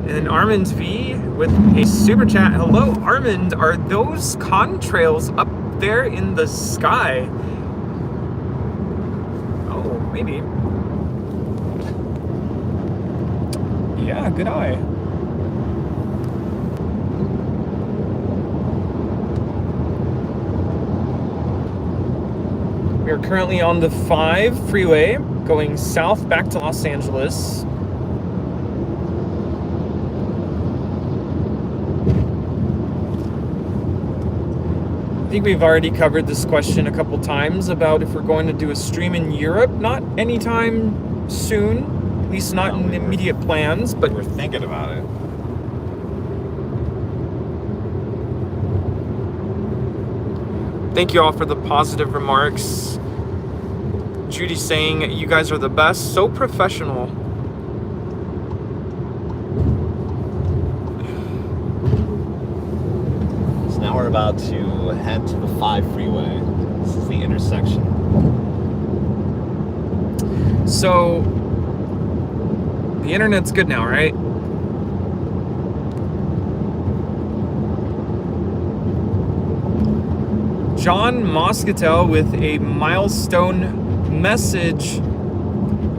And Armand V with a super chat. Hello, Armand. Are those contrails up there in the sky? Oh, maybe. Yeah, good eye. We are currently on the 5 freeway going south back to Los Angeles. I think we've already covered this question a couple times about if we're going to do a stream in Europe. Not anytime soon, at least not in the immediate plans, but we're thinking about it. Thank you all for the positive remarks. Judy saying, you guys are the best, so professional. So now we're about to head to the 5 freeway. This is the intersection. So, the internet's good now, right? John Moscatel with a milestone message.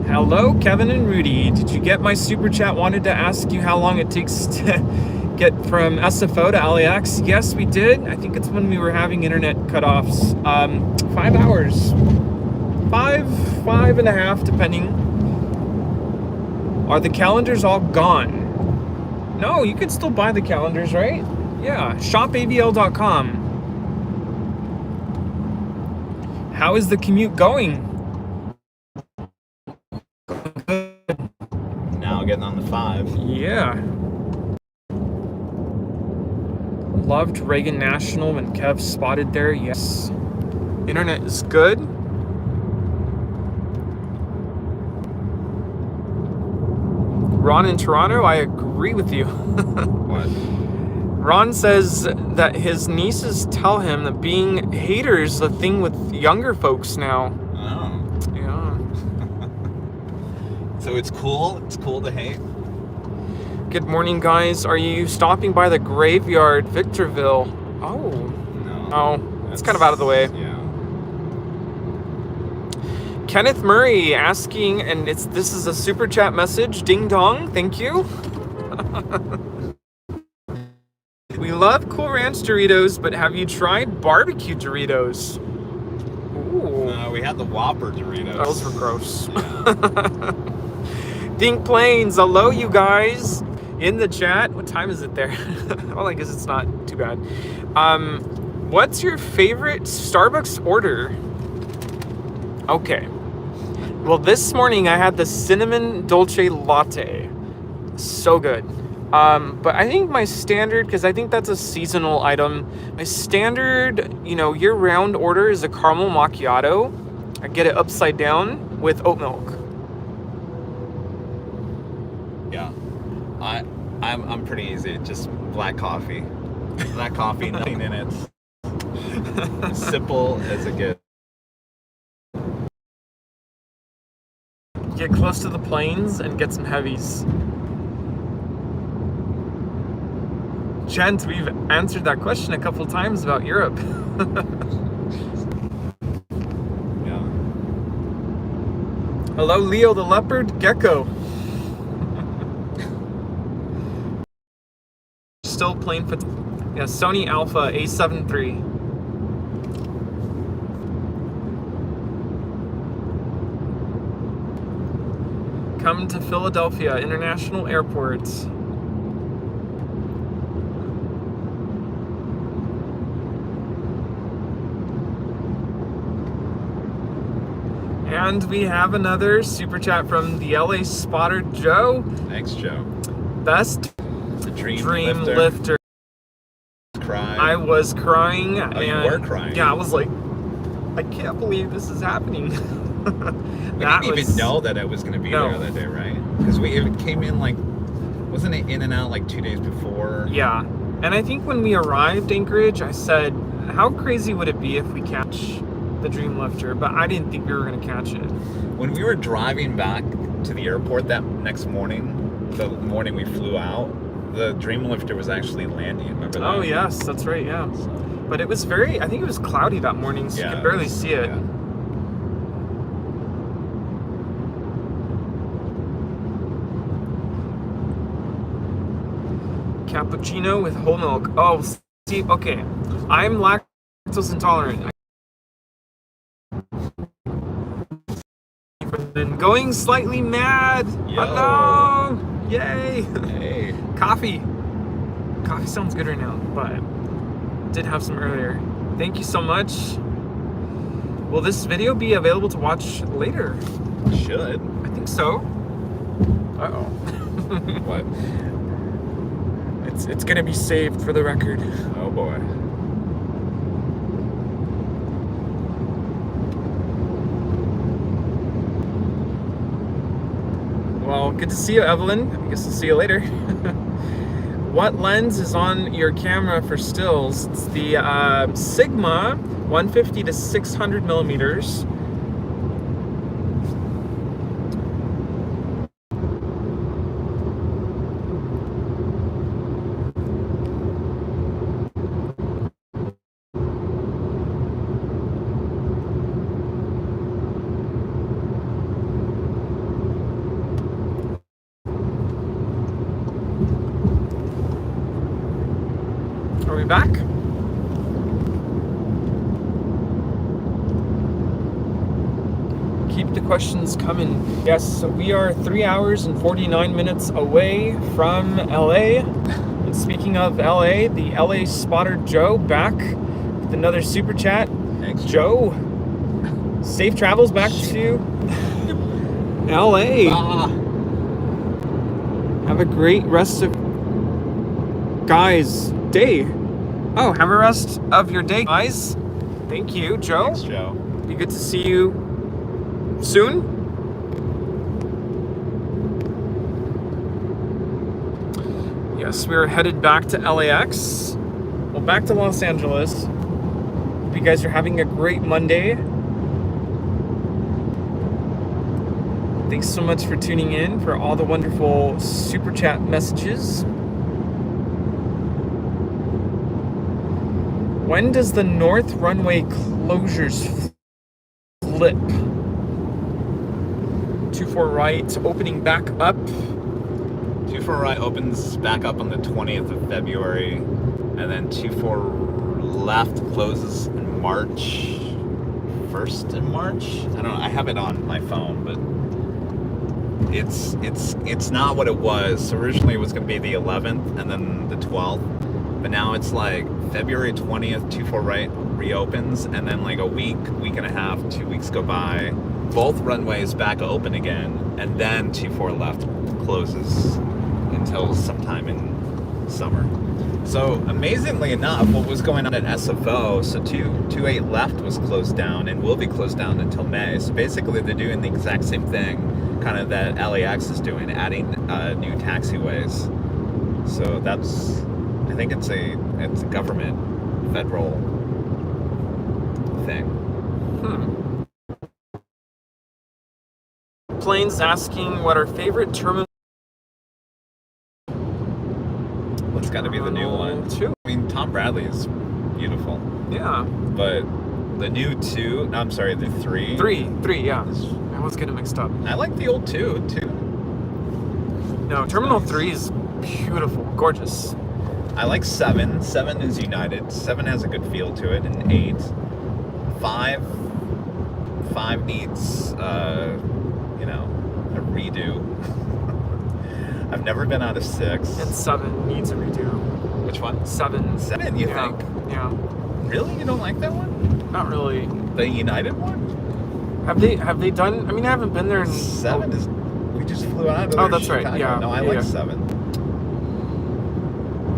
Hello, Kevin and Rudy. Did you get my super chat? Wanted to ask you how long it takes to get from SFO to LAX. Yes, we did. I think it's when we were having internet cutoffs. 5 hours. Five and a half, depending. Are the calendars all gone? No, you can still buy the calendars, right? Yeah, shopavl.com. How is the commute going? Now getting on the 5. Yeah. Loved Reagan National when Kev spotted there. Yes. Internet is good. Ron in Toronto, I agree with you. What? Ron says that his nieces tell him that being haters is a thing with younger folks now. Oh. Yeah. So it's cool? It's cool to hate? Good morning, guys. Are you stopping by the graveyard, Victorville? Oh. No. Oh, it's kind of out of the way. Yeah. Kenneth Murray asking, and this is a super chat message. Ding dong, thank you. We love Cool Ranch Doritos, but have you tried barbecue Doritos? Ooh. We had the Whopper Doritos. Those were gross. Yeah. Think Planes, hello you guys in the chat. What time is it there? Well, I guess it's not too bad. What's your favorite Starbucks order? Okay. Well, this morning I had the cinnamon dolce latte. So good. But I think my standard, because I think that's a seasonal item, my standard, year-round order is a caramel macchiato. I get it upside down with oat milk. Yeah. I'm pretty easy. Just black coffee. Black coffee, nothing in it. Simple as it gets. Get close to the plains and get some heavies. Gent, we've answered that question a couple times about Europe. Yeah. Hello, Leo the leopard gecko. Still plain for yeah, Sony Alpha A7 III. Come to Philadelphia International Airport. And we have another super chat from the LA spotter Joe. Thanks, Joe. Best The dream lifter. Cry. I was crying. Oh, and you were crying. Yeah, I was like, I can't believe this is happening. We didn't even know that it was going to be there that day, right? Because it came in like, wasn't it in and out like 2 days before? Yeah. And I think when we arrived Anchorage, I said, how crazy would it be if we catch the Dreamlifter? But I didn't think we were going to catch it. When we were driving back to the airport that next morning, the morning we flew out, the Dreamlifter was actually landing. Remember that? Oh, yes, that's right, yeah. But it was I think it was cloudy that morning, so you could barely see it. Yeah. Cappuccino with whole milk. Oh, see, okay. I'm lactose intolerant. Been going slightly mad. Yo. Oh, no. Yay. Hey. Coffee sounds good right now, but did have some earlier. Thank you so much. Will this video be available to watch later? Should. I think so. Uh-oh. What? It's gonna be saved for the record. Oh boy. Well, good to see you, Evelyn. I guess I'll see you later. What lens is on your camera for stills? It's the Sigma 150 to 600 millimeters. Are we back? Keep the questions coming. Yes, so we are 3 hours and 49 minutes away from LA. And speaking of LA, the LA spotter Joe back with another super chat. Thanks, Joe. Safe travels back to LA. Have a great rest of day. Oh, have a rest of your day, guys. Thank you, Joe. Thanks, Joe. Be good to see you soon. Yes, we're headed back to LAX. Well, back to Los Angeles. Hope you guys are having a great Monday. Thanks so much for tuning in, for all the wonderful super chat messages. When does the north runway closures flip? 24 right, opening back up. 24 right opens back up on the 20th of February, and then 24 left closes in March. 1st in March? I don't know. I have it on my phone, but it's not what it was. Originally, it was going to be the 11th and then the 12th, but now it's like February 20th, 24 right reopens, and then like a week and a half, 2 weeks go by. Both runways back open again, and then 24 left closes until sometime in summer. So amazingly enough, what was going on at SFO, so 28 left was closed down and will be closed down until May. So basically they're doing the exact same thing kind of that LAX is doing, adding new taxiways. So that's, I think it's a government, federal thing. Plane's asking what our favorite terminal. It's got to be the new one. Two. I mean, Tom Bradley is beautiful. Yeah. But the new 2, no, I'm sorry, the 3. 3, yeah. I was getting mixed up. I like the old 2 too. No, Terminal 3 is beautiful, gorgeous. I like 7. 7 is United. 7 has a good feel to it, and 8. 5 needs, a redo. I've never been out of 6. And 7 needs a redo. Which one? 7. 7, you think? Yeah. Really? You don't like that one? Not really. The United one? Have they done? I mean, I haven't been there in. 7 is. We just flew out of there. Oh, that's right. Chicago. Yeah. No, I like 7.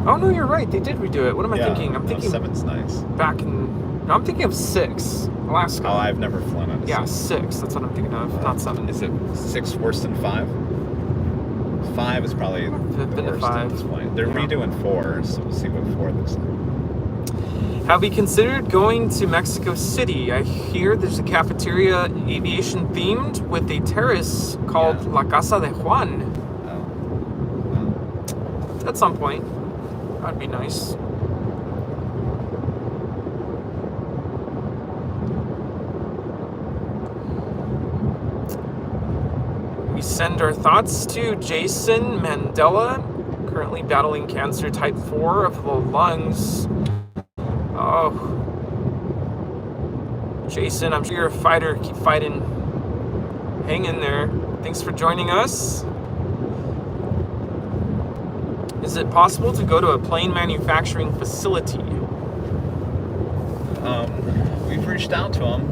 Oh no, you're right. They did redo it. What am I thinking? I'm thinking 7's nice. back in. No, I'm thinking of 6. Alaska. Oh, I've never flown on a Yeah, 7. 6. That's what I'm thinking of, not 7. Is it 6 worse than 5? 5 is probably the been to worst 5. at this point. They're redoing 4, so we'll see what 4 looks like. Have we considered going to Mexico City? I hear there's a cafeteria aviation themed with a terrace called La Casa de Juan. Oh. At some point. That'd be nice. We send our thoughts to Jason Mandela, currently battling cancer type 4 of the lungs. Oh. Jason, I'm sure you're a fighter. Keep fighting. Hang in there. Thanks for joining us. Is it possible to go to a plane manufacturing facility? We've reached out to them.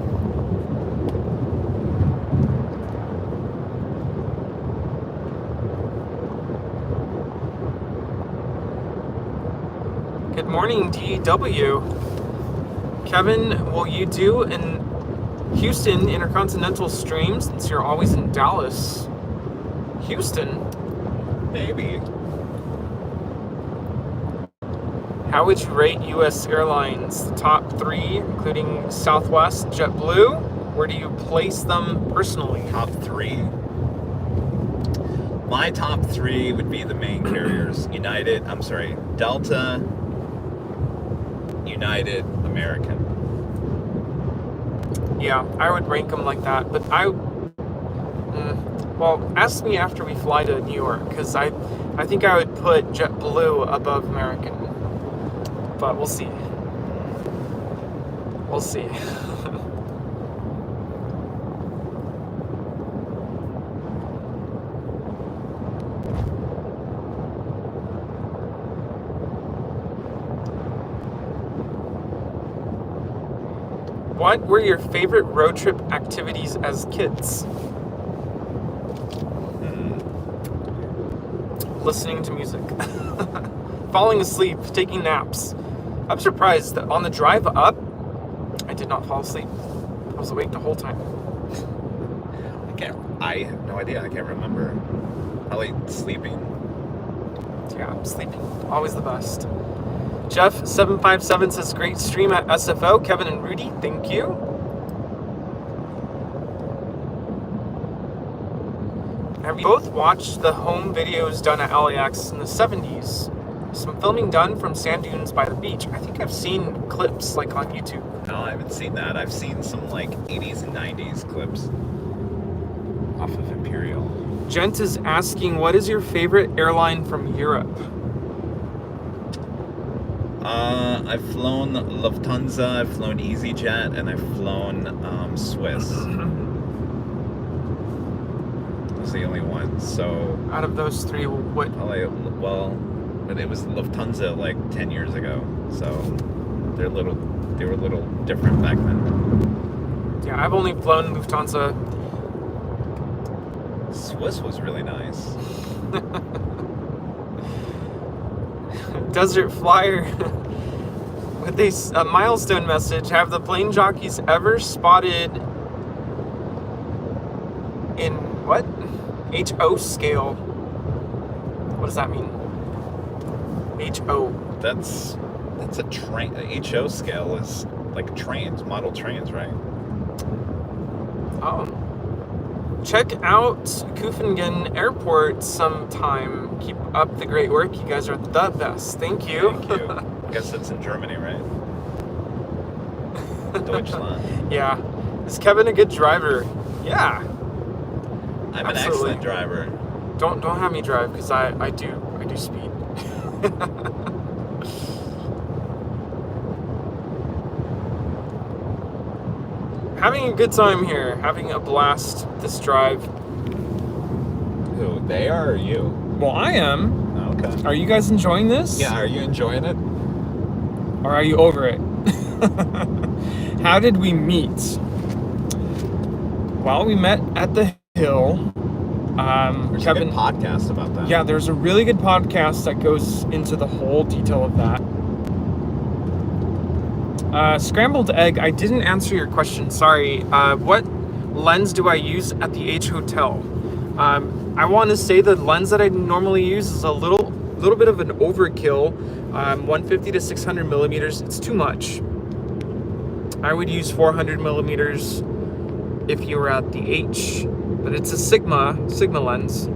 Good morning, DW. Kevin, will you do an Houston Intercontinental stream since you're always in Dallas? Houston? Maybe. How would you rate U.S. airlines? The top 3, including Southwest, JetBlue. Where do you place them personally? Top 3? My top 3 would be the main carriers. Delta, United, American. Yeah, I would rank them like that, but well, ask me after we fly to New York, because I think I would put JetBlue above American, but we'll see. We'll see. What were your favorite road trip activities as kids? Listening to music. Falling asleep, taking naps. I'm surprised that on the drive up, I did not fall asleep. I was awake the whole time. I have no idea. I can't remember. Probably sleeping. Yeah, sleeping. Always the best. Jeff757 says, great stream at SFO. Kevin and Rudy, thank you. Have you both watched the home videos done at LAX in the 70s? Some filming done from sand dunes by the beach. I think I've seen clips like on YouTube. No, I haven't seen that. I've seen some like 80s and 90s clips off of Imperial. Gent is asking, what is your favorite airline from Europe? I've flown Lufthansa, I've flown EasyJet, and I've flown Swiss. Those are the only ones. So out of those 3, what? But it was Lufthansa like 10 years ago, so they were a little different back then. Yeah, I've only flown Lufthansa. Swiss was really nice. Desert Flyer with a milestone message. Have the plane jockeys ever spotted in what? HO scale. What does that mean? HO. That's a train. HO scale is like trains, model trains, right? Oh. Check out Kufingen Airport sometime. Keep up the great work. You guys are the best. Thank you. Thank you. I guess it's in Germany, right? Deutschland. Yeah. Is Kevin a good driver? Yeah. I'm Absolutely. an excellent driver. Don't have me drive, because I do speed. Having a good time here, having a blast this drive. Who, they are or you? Well, I am. Okay. Are you guys enjoying this? Yeah, are you enjoying it? Or are you over it? How did we meet? Well, we met at the Hill. There's Kevin, a good podcast about that. Yeah, there's a really good podcast that goes into the whole detail of that. Scrambled egg, I didn't answer your question, sorry. What lens do I use at the H Hotel? I want to say the lens that I normally use is a little bit of an overkill. 150 to 600 millimeters, it's too much. I would use 400 millimeters if you were at the H, but it's a Sigma lens.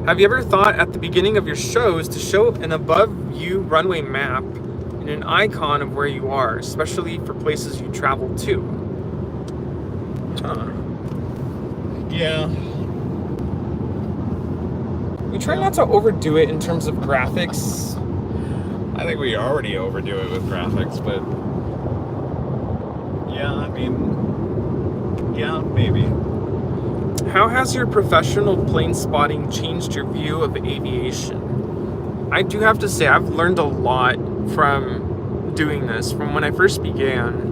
Have you ever thought at the beginning of your shows to show an above you runway map and an icon of where you are, especially for places you travel to? Yeah. We try not to overdo it in terms of graphics. I think we already overdo it with graphics, but yeah, I mean, yeah, maybe. How has your professional plane spotting changed your view of aviation? I do have to say, I've learned a lot from doing this, from when I first began.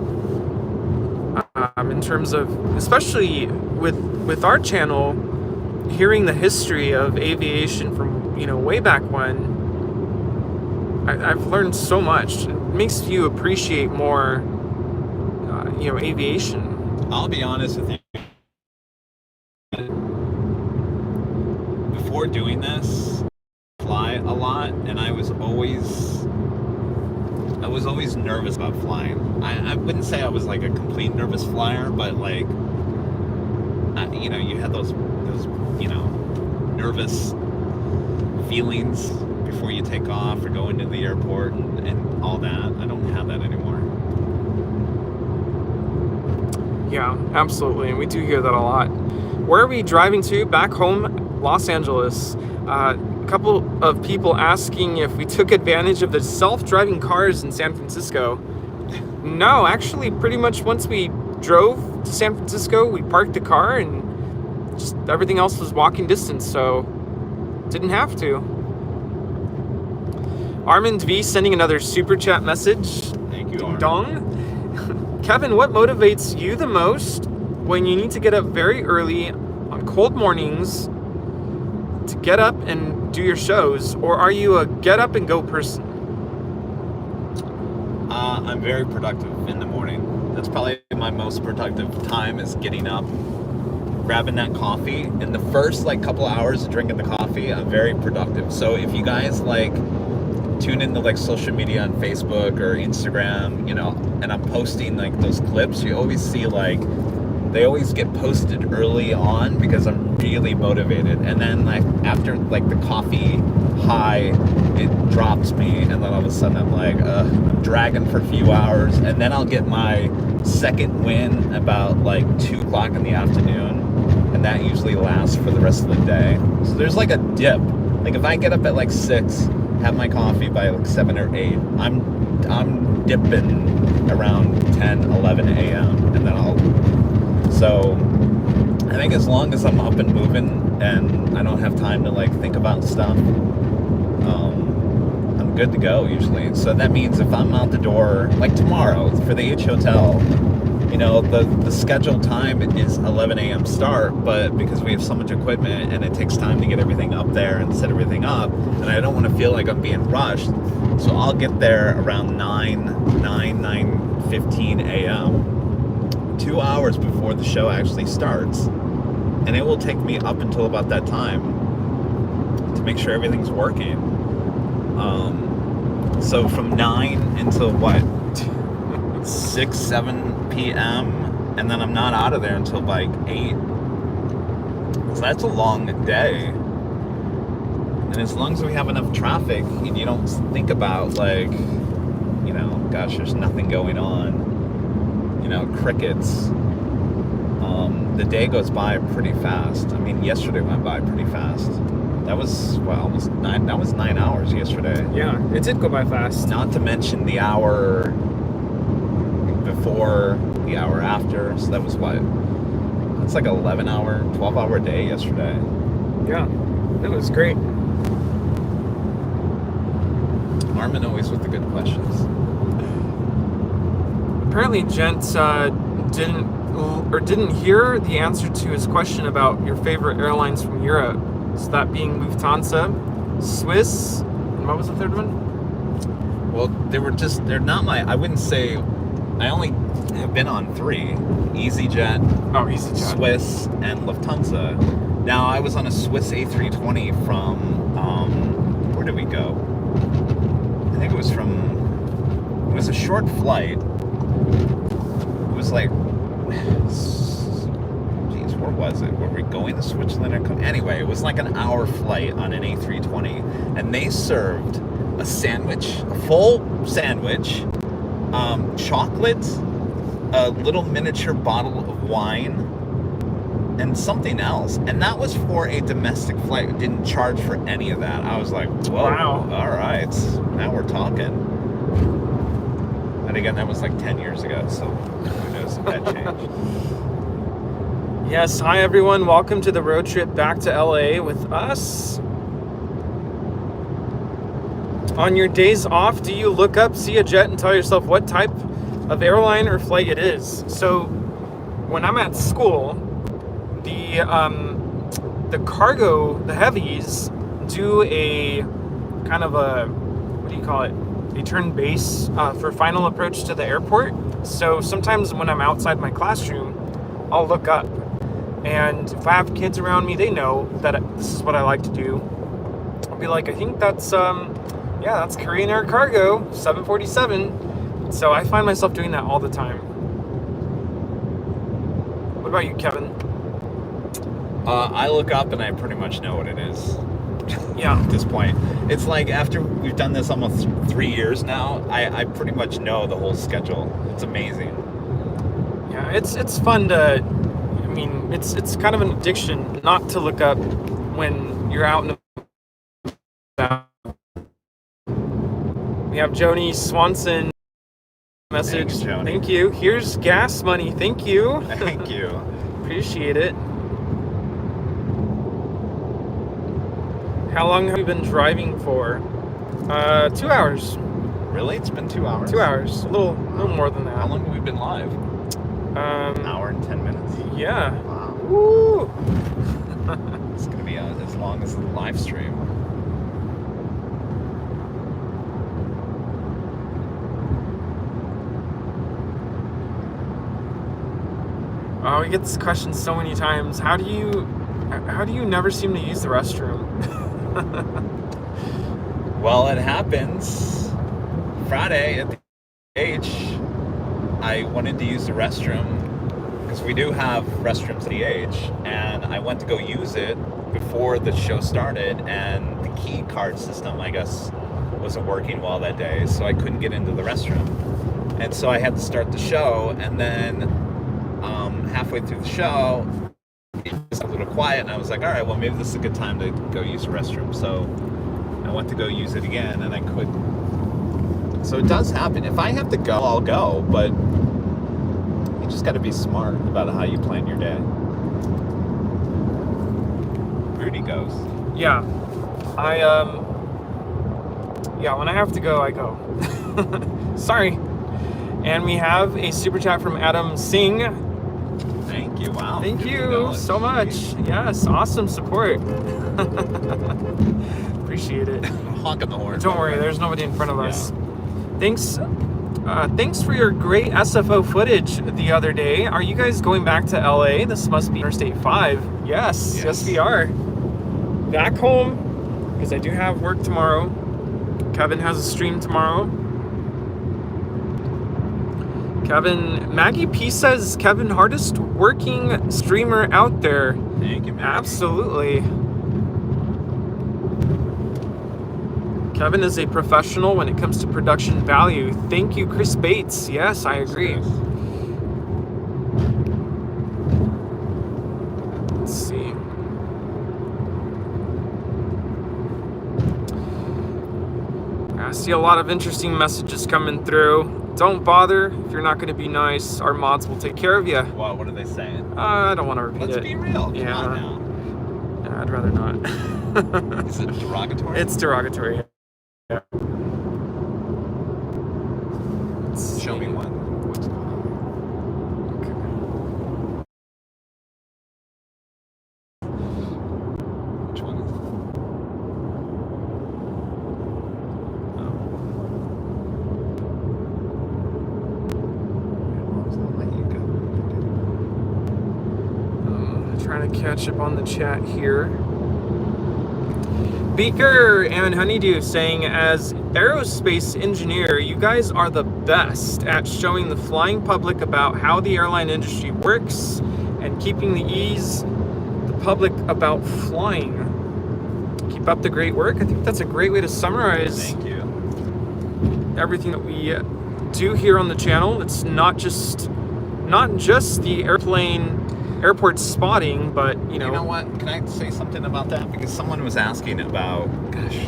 In terms of, especially with our channel, hearing the history of aviation from, way back when, I've learned so much. It makes you appreciate more, aviation. I'll be honest with you. Before doing this, I fly a lot, and I was always nervous about flying. I wouldn't say I was like a complete nervous flyer, but like, you had those nervous feelings before you take off or go into the airport and all that. I don't have that anymore. Yeah, absolutely, and we do hear that a lot. Where are we driving to? Back home, Los Angeles. A couple of people asking if we took advantage of the self-driving cars in San Francisco. No, actually, pretty much once we drove to San Francisco, we parked the car and just everything else was walking distance, so didn't have to. Armand V sending another super chat message. Thank you, Armand. Dong. Kevin, what motivates you the most when you need to get up very early on cold mornings to get up and do your shows, or are you a get up and go person? I'm very productive in the morning. That's probably my most productive time, is getting up, grabbing that coffee. In the first couple hours of drinking the coffee, I'm very productive. So if you guys tune into social media on Facebook or Instagram, and I'm posting those clips, you always see they always get posted early on because I'm really motivated, and then after the coffee high, it drops me, and then all of a sudden I'm dragging for a few hours, and then I'll get my second win about 2 o'clock in the afternoon, and that usually lasts for the rest of the day. So there's a dip. If I get up at 6, have my coffee by 7 or 8, I'm dipping around 10, 11 a.m. and then so I think as long as I'm up and moving and I don't have time to think about stuff, I'm good to go usually. So that means if I'm out the door, tomorrow for the H Hotel, the scheduled time is 11 a.m. start, but because we have so much equipment and it takes time to get everything up there and set everything up, and I don't want to feel like I'm being rushed, so I'll get there around 9:15 a.m. 2 hours before the show actually starts, and it will take me up until about that time to make sure everything's working. So from 9 until 6, 7 p.m., and then I'm not out of there until 8. So that's a long day. And as long as we have enough traffic and you don't think about gosh, there's nothing going on, crickets, the day goes by pretty fast. I mean, yesterday went by pretty fast. That was almost 9. That was 9 hours yesterday. Yeah, it did go by fast. Not to mention the hour before, the hour after. So that was it's 11-hour, 12-hour day yesterday. Yeah, that was great. Armin always with the good questions. Apparently, Gent didn't hear the answer to his question about your favorite airlines from Europe. So that being Lufthansa, Swiss, and what was the third one? Well, they're not I wouldn't say, I only have been on 3. EasyJet, Oh, EasyJet. Swiss, and Lufthansa. Now, I was on a Swiss A320 from, where did we go? I think it was a short flight. It was like, geez, where was it? Were we going to Switzerland? Anyway, it was like an hour flight on an A320, and they served a sandwich, a full sandwich, chocolate, a little miniature bottle of wine, and something else. And that was for a domestic flight. It didn't charge for any of that. I was like, whoa, wow. All right, now we're talking. And again, that was like 10 years ago, so who knows if that changed. Yes, hi everyone. Welcome to the road trip back to LA with us. On your days off, do you look up, see a jet, and tell yourself what type of airline or flight it is? So when I'm at school, the cargo, the heavies, do a kind of a, what do you call it? They turn base for final approach to the airport. So sometimes when I'm outside my classroom, I'll look up. And if I have kids around me, they know that this is what I like to do. I'll be like, I think that's, that's Korean Air Cargo, 747. So I find myself doing that all the time. What about you, Kevin? I look up and I pretty much know what it is. Yeah. At this point, it's like after we've done this almost 3 years now, I pretty much know the whole schedule. It's amazing. Yeah, it's fun to. I mean, it's kind of an addiction not to look up when you're out and about. We have Joni Swanson message. Thanks, Joni. Thank you. Here's gas money. Thank you. Thank you. Appreciate it. How long have you been driving for? 2 hours. Really? It's been 2 hours? 2 hours. A little more than that. How long have we been live? An hour and 10 minutes. Yeah. Wow. Woo! It's going to be as long as the live stream. Oh, we get this question so many times. How do you never seem to use the restroom? Well, it happens. Friday at the H, I wanted to use the restroom because we do have restrooms at the H, and I went to go use it before the show started, and the key card system, I guess, wasn't working well that day, so I couldn't get into the restroom. And so I had to start the show, and then halfway through the show, it was a little quiet, and I was like, all right, well, maybe this is a good time to go use the restroom. So I went to go use it again, and I couldn't. So it does happen. If I have to go, I'll go, but you just got to be smart about how you plan your day. Rudy goes. Yeah. When I have to go, I go. Sorry. And we have a super chat from Adam Singh. Thank you. Wow. Thank you so much. Yes, awesome support. Appreciate it. Honking the horn. Don't worry, there's nobody in front of us. Thanks for your great SFO footage the other day. Are you guys going back to LA? This must be Interstate 5. Yes, we are. Back home, because I do have work tomorrow. Kevin has a stream tomorrow. Maggie P says, Kevin, hardest working streamer out there. Thank you, Maggie. Absolutely. Kevin is a professional when it comes to production value. Thank you, Chris Bates. Yes, I agree. Let's see. I see a lot of interesting messages coming through. Don't bother if you're not going to be nice. Our mods will take care of you. Well, what are they saying? I don't want to repeat it. Let's be real. Come on now. I'd rather not. Is it derogatory? It's derogatory. Yeah. Show me one. What's going on? Which one Trying to catch up on the chat here. Beaker and Honeydew saying, as aerospace engineer, you guys are the best at showing the flying public about how the airline industry works and keeping the public about flying. Keep up the great work. I think that's a great way to summarize Thank you. everything that we do here on the channel. It's not just the airport spotting, but you know what? Can I say something about that? Because someone was asking about, gosh,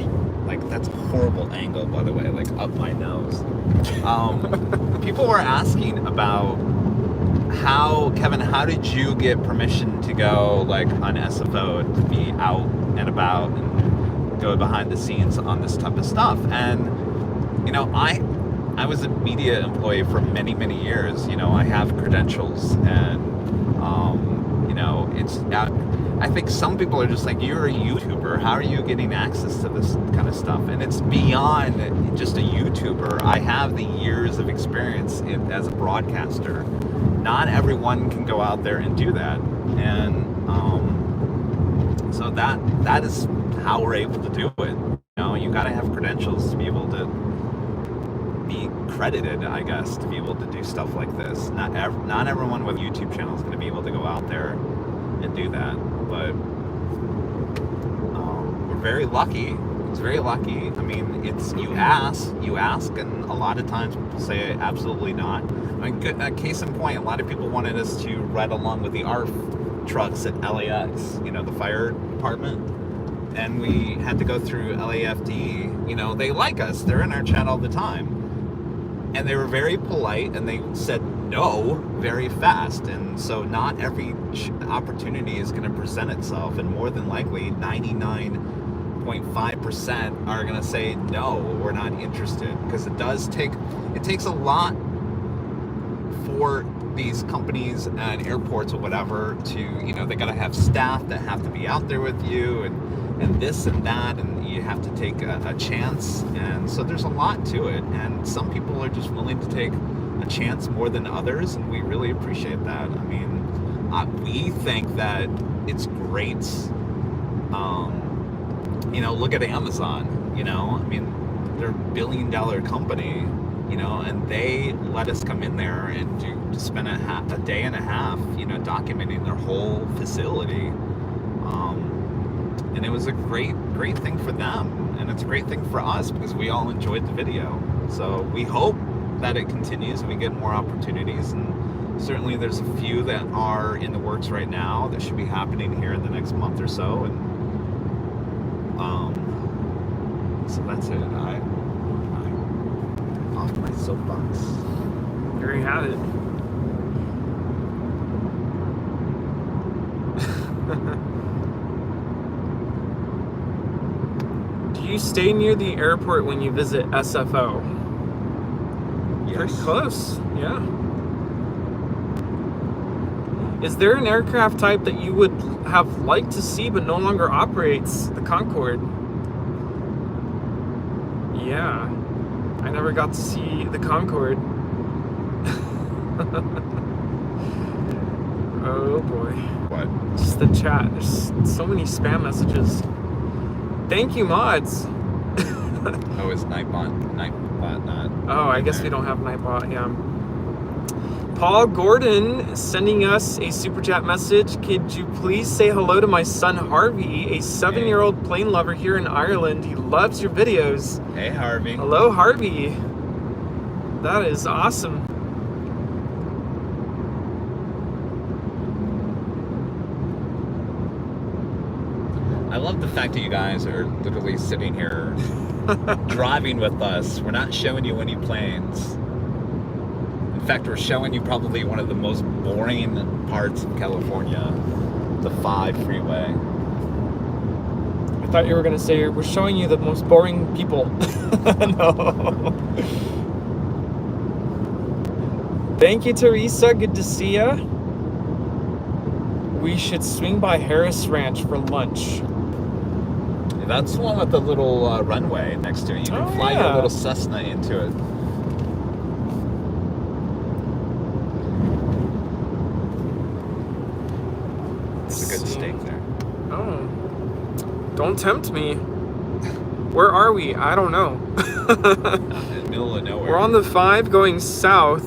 like that's a horrible angle, by the way, like up my nose. People were asking about Kevin, how did you get permission to go like on SFO to be out and about and go behind the scenes on this type of stuff? And you know, I was a media employee for many, many years. You know, I have credentials, and you know, I think some people are just like, you're a YouTuber. How are you getting access to this kind of stuff? And it's beyond just a YouTuber. I have the years of experience as a broadcaster. Not everyone can go out there and do that, and so that is how we're able to do it. You know, you got to have credentials to be able to be credited, I guess, to be able to do stuff like this. Not everyone with a YouTube channel is going to be able to go out there and do that, but we're very lucky. It's very lucky. I mean, it's you ask, and a lot of times people say absolutely not. I mean, case in point, a lot of people wanted us to ride along with the ARF trucks at LAX, you know, the fire department, and we had to go through LAFD. You know, they like us. They're in our chat all the time. And they were very polite, and they said no very fast. And so not every opportunity is going to present itself, and more than likely 99.5% are going to say no, we're not interested, because it takes a lot for these companies and airports or whatever to, you know, they got to have staff that have to be out there with you, and this and that, and you have to take a chance, and so there's a lot to it, and some people are just willing to take a chance more than others, and we really appreciate that. I mean, we think that it's great. You know, look at Amazon. You know, I mean, they're a $1 billion company. You know, and they let us come in there and spend a day and a half, you know, documenting their whole facility. And it was a great thing for them, and it's a great thing for us because we all enjoyed the video. So we hope that it continues and we get more opportunities, and certainly there's a few that are in the works right now that should be happening here in the next month or so. And so that's it. I'm off my soapbox. There you have it. Do you stay near the airport when you visit SFO? Yes. Pretty close, yeah. Is there an aircraft type that you would have liked to see but no longer operates? The Concorde. Yeah. I never got to see the Concorde. Oh boy. What? Just the chat. There's so many spam messages. Thank you, mods. Oh, it's Nightbot not. Oh, I guess we don't have Nightbot, yeah. Paul Gordon sending us a super chat message. Could you please say hello to my son Harvey, a 7-year-old plane lover here in Ireland? He loves your videos. Hey, Harvey. Hello, Harvey. That is awesome. I love the fact that you guys are literally sitting here driving with us. We're not showing you any planes. In fact, we're showing you probably one of the most boring parts of California, the 5 freeway. I thought you were going to say we're showing you the most boring people. No. Thank you, Teresa. Good to see ya. We should swing by Harris Ranch for lunch. That's the one with the little runway next to it. You can fly your little Cessna into it. It's a good good steak there. Oh. Don't tempt me. Where are we? I don't know. In the middle of nowhere. We're on the 5 going south.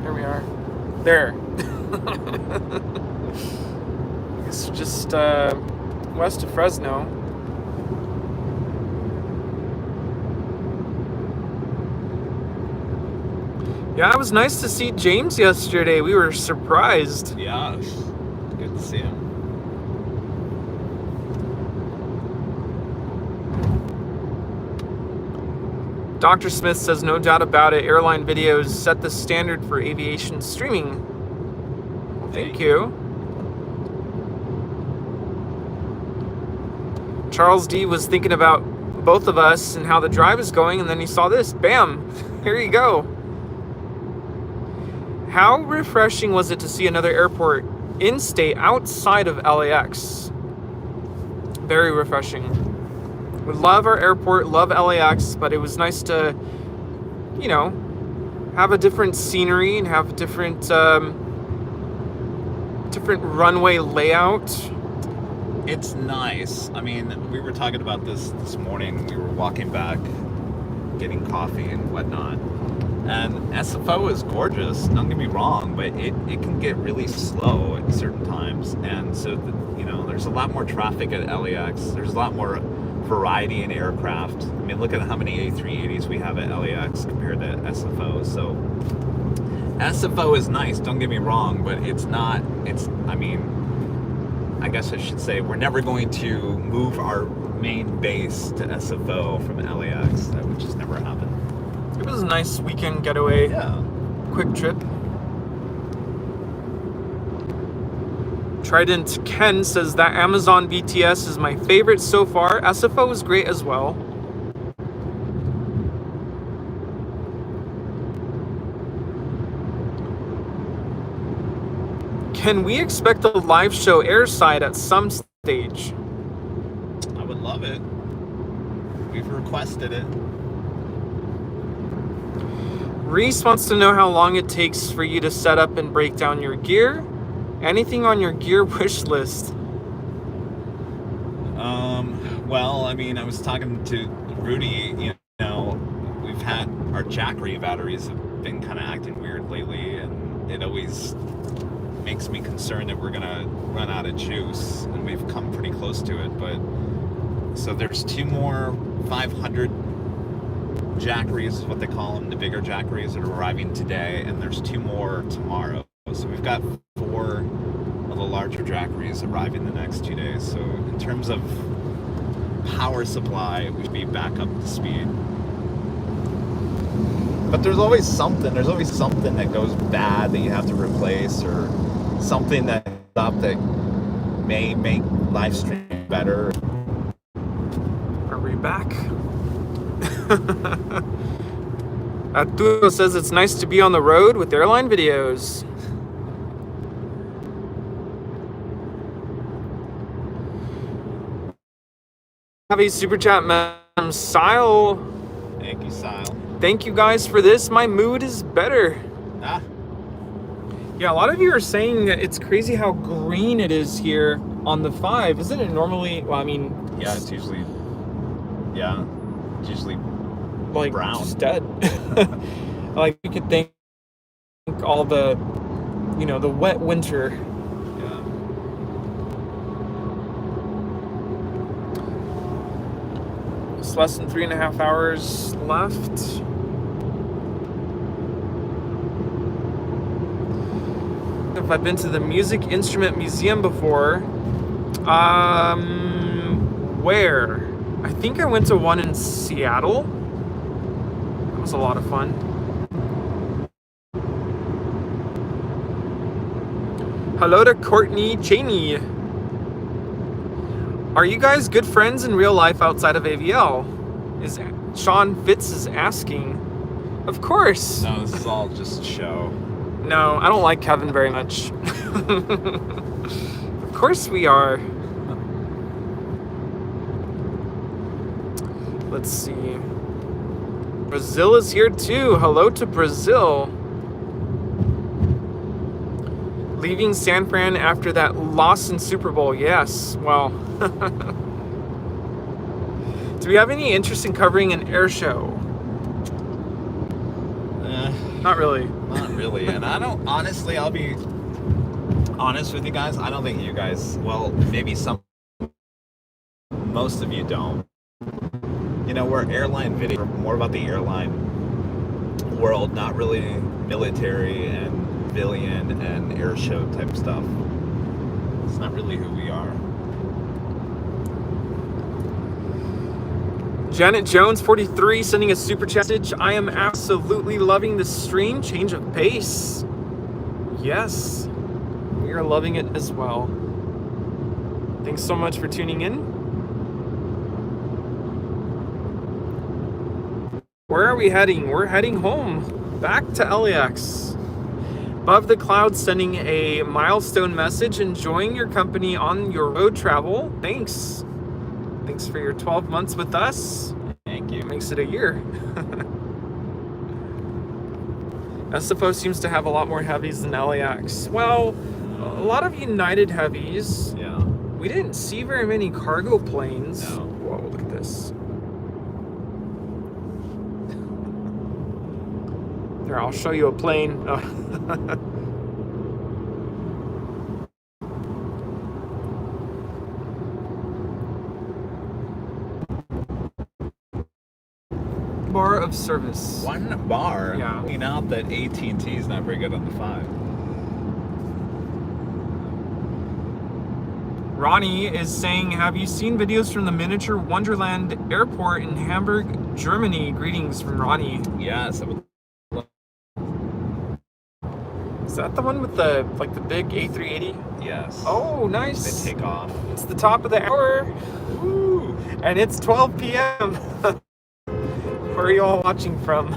Here we are. There. It's just west of Fresno. Yeah, it was nice to see James yesterday. We were surprised. Yeah, good to see him. Dr. Smith says, no doubt about it, Airline videos set the standard for aviation streaming. Well, thank you. Charles D was thinking about both of us and how the drive is going, and then he saw this. Bam! Here you go. How refreshing was it to see another airport in-state outside of LAX? Very refreshing. We love our airport, love LAX, but it was nice to, you know, have a different scenery and have a different runway layout. It's nice. I mean, we were talking about this morning. We were walking back, getting coffee and whatnot. And SFO is gorgeous, don't get me wrong, but it can get really slow at certain times. And so, there's a lot more traffic at LAX. There's a lot more variety in aircraft. I mean, look at how many A380s we have at LAX compared to SFO. So SFO is nice, don't get me wrong, but I guess I should say we're never going to move our main base to SFO from LAX. That would just never happen. It was a nice weekend getaway. Yeah. Quick trip. Trident Ken says that Amazon BTS is my favorite so far. SFO is great as well. Can we expect a live show airside at some stage? I would love it. We've requested it. Reese wants to know how long it takes for you to set up and break down your gear. Anything on your gear wish list? Well, I mean, I was talking to Rudy, we've had our Jackery batteries have been kind of acting weird lately, and it always makes me concerned that we're gonna run out of juice, and we've come pretty close to it. But so there's 2 more 500 Jackeries is what they call them, the bigger Jackeries that are arriving today, and there's 2 more tomorrow. So we've got 4 of the larger Jackeries arriving the next 2 days. So in terms of power supply, we should be back up to speed. But there's always something that goes bad that you have to replace, or something that may make live stream better. Are we back? Arturo says it's nice to be on the road with airline videos. Have a super chat, ma'am. Sile. Thank you, Sile. Thank you guys for this. My mood is better. Ah. Yeah, a lot of you are saying that it's crazy how green it is here on the 5. Isn't it normally? Well, I mean. Yeah, it's usually. Yeah, it's usually like brown. Just dead. Like you could think all the, the wet winter. Yeah. It's less than 3.5 hours left. If I've been to the Music Instrument Museum before, where? I think I went to one in Seattle. That was a lot of fun. Hello to Courtney Cheney. Are you guys good friends in real life outside of AVL? Is Sean Fitz is asking. Of course. No, this is all just show. No, I don't like Kevin very much. Of course we are. Let's see. Brazil is here too. Hello to Brazil. Leaving San Fran after that loss in Super Bowl. Yes. Well. Do we have any interest in covering an air show? Not really. Not really. And I don't, honestly, I'll be honest with you guys. I don't think you guys, well, maybe most of you don't. You know, we're airline video, we're more about the airline world, not really military and civilian and air show type stuff. It's not really who we are. Janet Jones 43 sending a super chat message. I am absolutely loving the stream. Change of pace. Yes, we are loving it as well. Thanks so much for tuning in. Where are we heading? We're heading home, back to LAX. Above the Clouds sending a milestone message, enjoying your company on your road travel. Thanks. Thanks for your 12 months with us. Thank you. Makes it a year. SFO seems to have a lot more heavies than LAX. Well, a lot of United heavies. Yeah. We didn't see very many cargo planes. No. Whoa, look at this. Here, I'll show you a plane. Bar of service. One bar. Yeah. Pointing out that AT&T is not very good on the 5. Ronnie is saying, have you seen videos from the miniature Wonderland airport in Hamburg, Germany? Greetings from Ronnie. Yes. Is that the one with the the big A380? Yes. Oh, nice. They take off. It's the top of the hour. Woo. And it's 12 p.m. Where are you all watching from?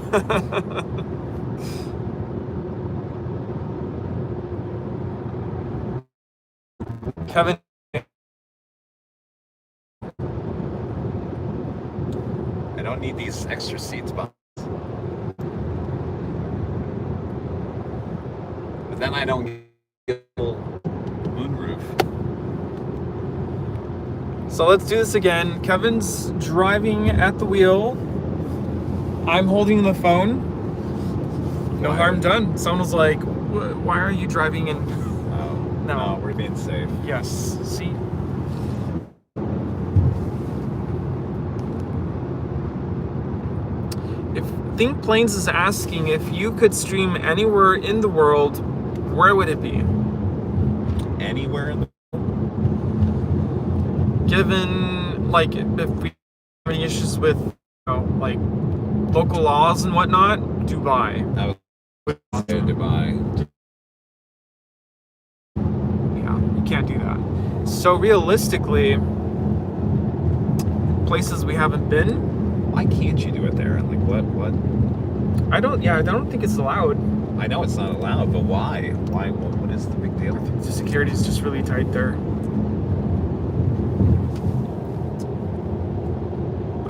Kevin. I don't need these extra seats, but then I don't get a moonroof. So let's do this again. Kevin's driving at the wheel. I'm holding the phone. No harm done. Someone was like, why are you driving in? Oh, no, we're being safe. Yes. See? If Think Planes is asking if you could stream anywhere in the world, where would it be? Anywhere in the Given, if we have any issues with, local laws and whatnot, Dubai. I was in Dubai. Yeah, you can't do that. So realistically, places we haven't been. Why can't you do it there? What? I don't think it's allowed. I know it's not allowed, but why? Why? What is the big deal? I think the security is just really tight there.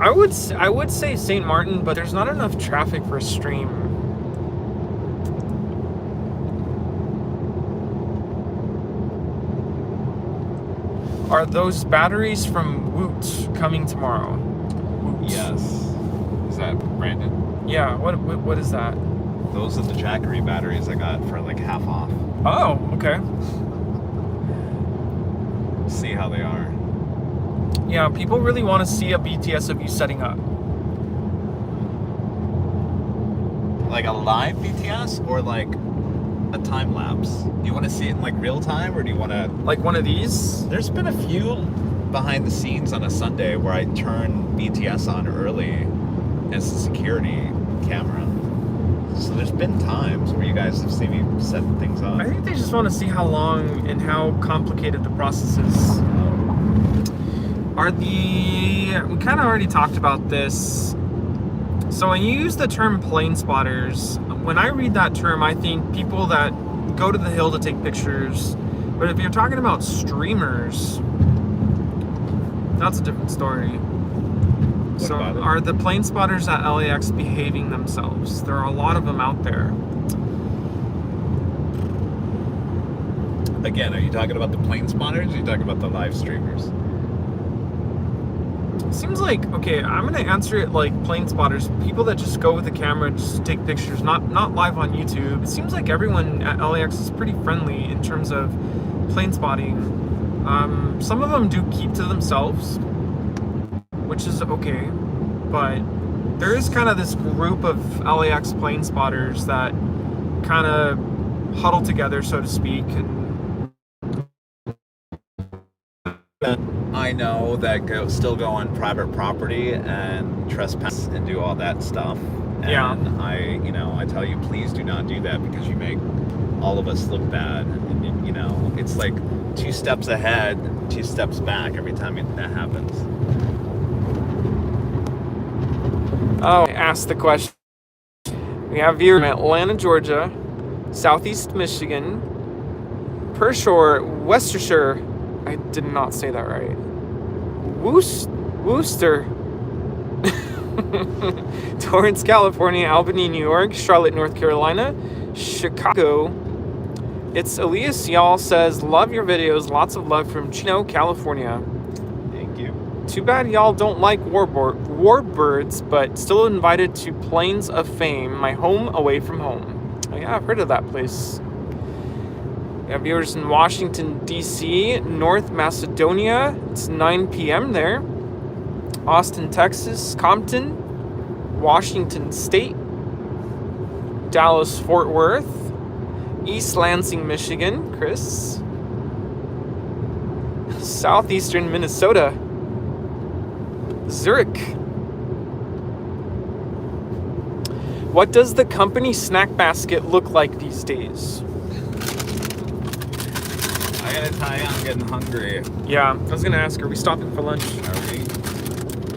I would say St. Martin, but there's not enough traffic for a stream. Are those batteries from Woot coming tomorrow? Woot. Yes. Is that Brandon? Yeah. What is that? Those are the Jackery batteries I got for half off. Oh, okay. See how they are. Yeah, people really want to see a BTS of you setting up. Like a live BTS or like a time lapse? Do you want to see it in real time, or do you want to Like one of these? There's been a few behind the scenes on a Sunday where I turn BTS on early as a security camera. So there's been times where you guys have seen me set things up. I think they just want to see how long and how complicated the process is. We kind of already talked about this. So when you use the term plane spotters, when I read that term, I think people that go to the hill to take pictures. But if you're talking about streamers, that's a different story. So about it? are the plane spotters at LAX behaving themselves? There are a lot of them out there. Again, are you talking about the plane spotters or are you talking about the live streamers? Seems like, okay, I'm gonna answer it like plane spotters, people that just go with the camera and just take pictures, not live on YouTube. It seems like everyone at LAX is pretty friendly in terms of plane spotting. Some of them do keep to themselves, which is okay, but there is kind of this group of LAX plane spotters that kind of huddle together, so to speak, and I know that still go on private property and trespass and do all that stuff. And Yeah. I tell you, please do not do that because you make all of us look bad. And, it's like 2 steps ahead, 2 steps back every time that happens. oh, I asked the question. We have viewers from Atlanta, Georgia, Southeast Michigan, Pershore, Worcestershire. I did not say that right. Worcester. Torrance, California, Albany, New York, Charlotte, North Carolina, Chicago. It's Elias, y'all, says, love your videos. Lots of love from Chino, California. Thank you. Too bad y'all don't like warbirds, but still invited to Plains of Fame, my home away from home. Oh yeah, I've heard of that place. We have viewers in Washington, D.C., North Macedonia. It's 9 p.m. there. Austin, Texas, Compton, Washington State, Dallas, Fort Worth, East Lansing, Michigan, Chris, Southeastern Minnesota, Zurich. What does the company snack basket look like these days? I gotta tell you, I'm getting hungry. Yeah, I was gonna ask, are we stopping for lunch? Are we?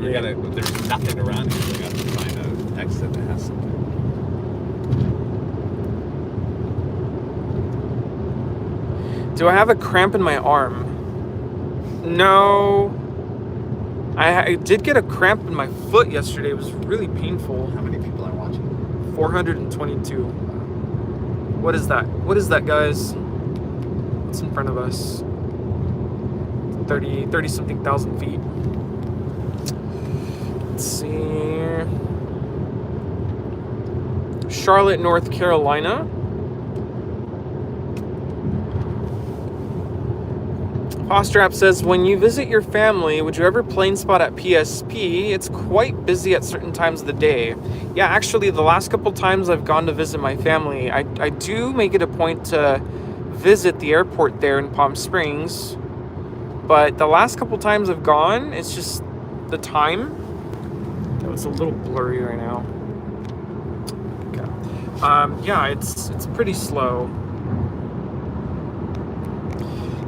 There's nothing around here. We gotta find an exit that has something. Do I have a cramp in my arm? No. I did get a cramp in my foot yesterday. It was really painful. How many people are watching? 422. What is that? What is that, guys? What's in front of us? 30 something thousand feet. Let's see. Charlotte, North Carolina. Fostrap says, when you visit your family, would you ever plane spot at PSP? It's quite busy at certain times of the day. Yeah, actually, the last couple times I've gone to visit my family, I do make it a point to visit the airport there in Palm Springs. But the last couple times I've gone, it's just the time. That was a little blurry right now. Okay. Yeah, it's pretty slow.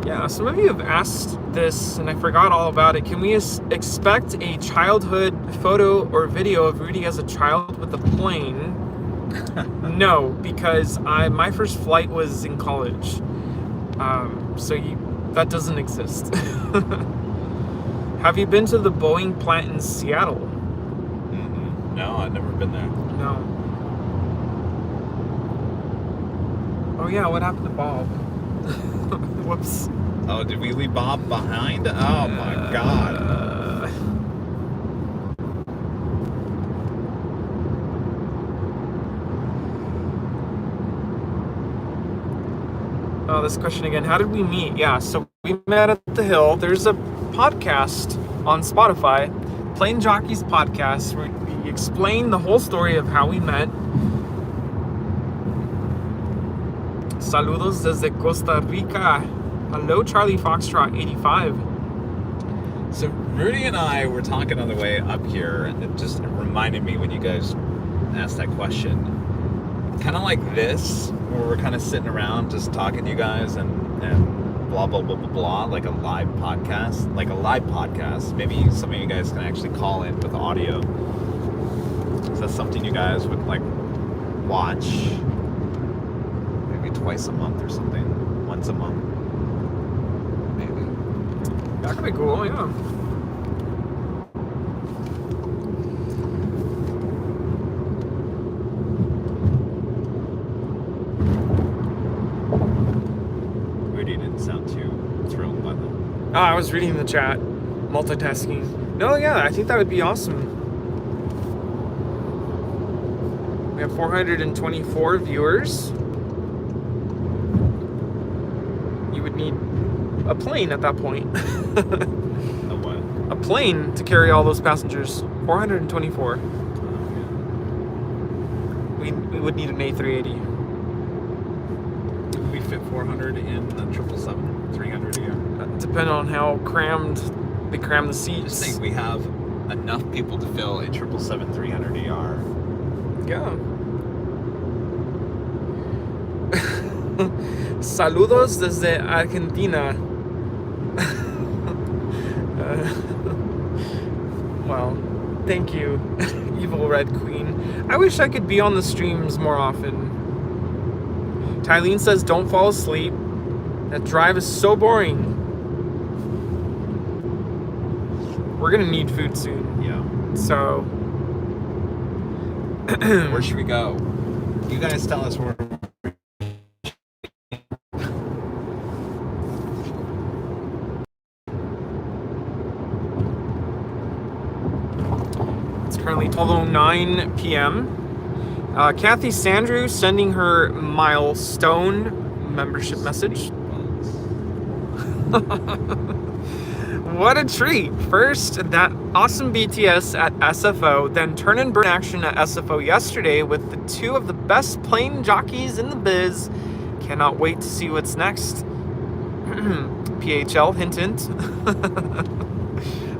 Yeah, some of you have asked this, and I forgot all about it. Can we expect a childhood photo or video of Rudy as a child with a plane? No, because my first flight was in college. That doesn't exist. Have you been to the Boeing plant in Seattle? Mm-mm. No, I've never been there. No. Oh yeah, what happened to Bob? Whoops. Oh, did we leave Bob behind? Oh my God. Oh, this question again. How did we meet? Yeah, so we met at the Hill. There's a podcast on Spotify, Plane Jockeys podcast, where we explain the whole story of how we met. Saludos desde Costa Rica. Hello, Charlie Foxtrot 85. So Rudy and I were talking on the way up here, and it just reminded me when you guys asked that question. Kind of like this, where we're kind of sitting around just talking to you guys and blah, blah, blah, blah, blah, like a live podcast. Maybe some of you guys can actually call in with audio. Is that something you guys would like watch? Maybe twice a month or something. Once a month. Maybe. That could be cool, yeah. Oh, I was reading the chat. Multitasking. No, yeah, I think that would be awesome. We have 424 viewers. You would need a plane at that point. A what? A plane to carry all those passengers. 424. We would need an A380. We fit 400 in the 777, 300 a year. Depending on how crammed they cram the seats. Just think we have enough people to fill a 777 300 ER. Yeah. Saludos desde Argentina. Well, thank you, Evil Red Queen. I wish I could be on the streams more often. Tylene says, don't fall asleep. That drive is so boring. We're gonna need food soon. Yeah. So, where should we go? You guys tell us where. It's currently 12:09 p.m. Kathy Sandrew sending her milestone membership message. What a treat. First, that awesome BTS at SFO, then turn and burn action at SFO yesterday with the two of the best plane jockeys in the biz. Cannot wait to see what's next. PHL, hint hint.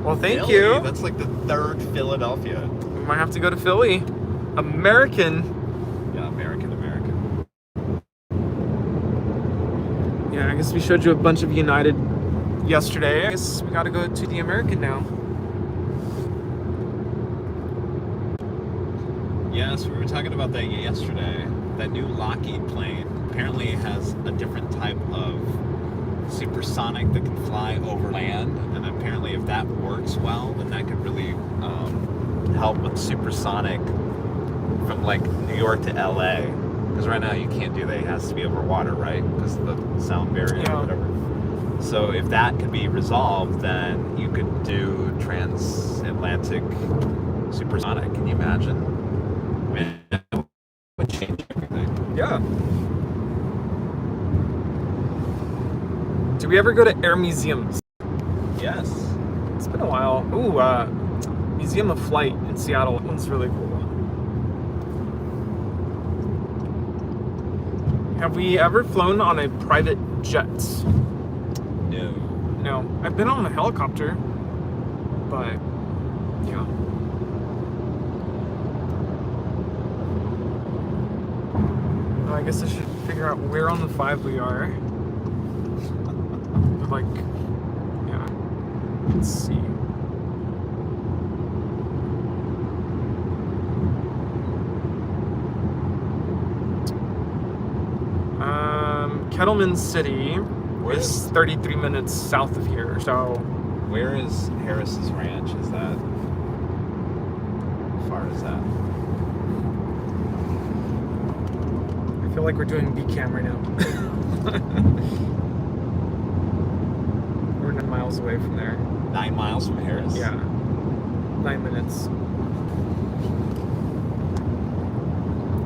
Well, thank Philly? you. That's like the third Philadelphia. We might have to go to Philly. American. Yeah, American. Yeah, I guess we showed you a bunch of United yesterday. I guess we gotta go to the American now. Yes, we were talking about that yesterday. That new Lockheed plane apparently has a different type of supersonic that can fly over land, and apparently if that works well, then that could really help with supersonic from like New York to LA. Because right now you can't do that. It has to be over water, right? Because of the sound barrier or whatever. So if that could be resolved, then you could do transatlantic supersonic. Can you imagine? I mean, it would change everything. Yeah. Did we ever go to air museums? Yes. It's been a while. Ooh, Museum of Flight in Seattle. That one's really cool. Have we ever flown on a private jet? No. No. I've been on a helicopter, but yeah. Oh, I guess I should figure out where on the 5 we are. Like, yeah. Let's see. Kettleman City is 33 minutes south of here, so... Where is Harris's Ranch? Is that... How far is that? I feel like we're doing B-cam right now. We're 9 miles away from there. 9 miles from Harris? Yeah. 9 minutes.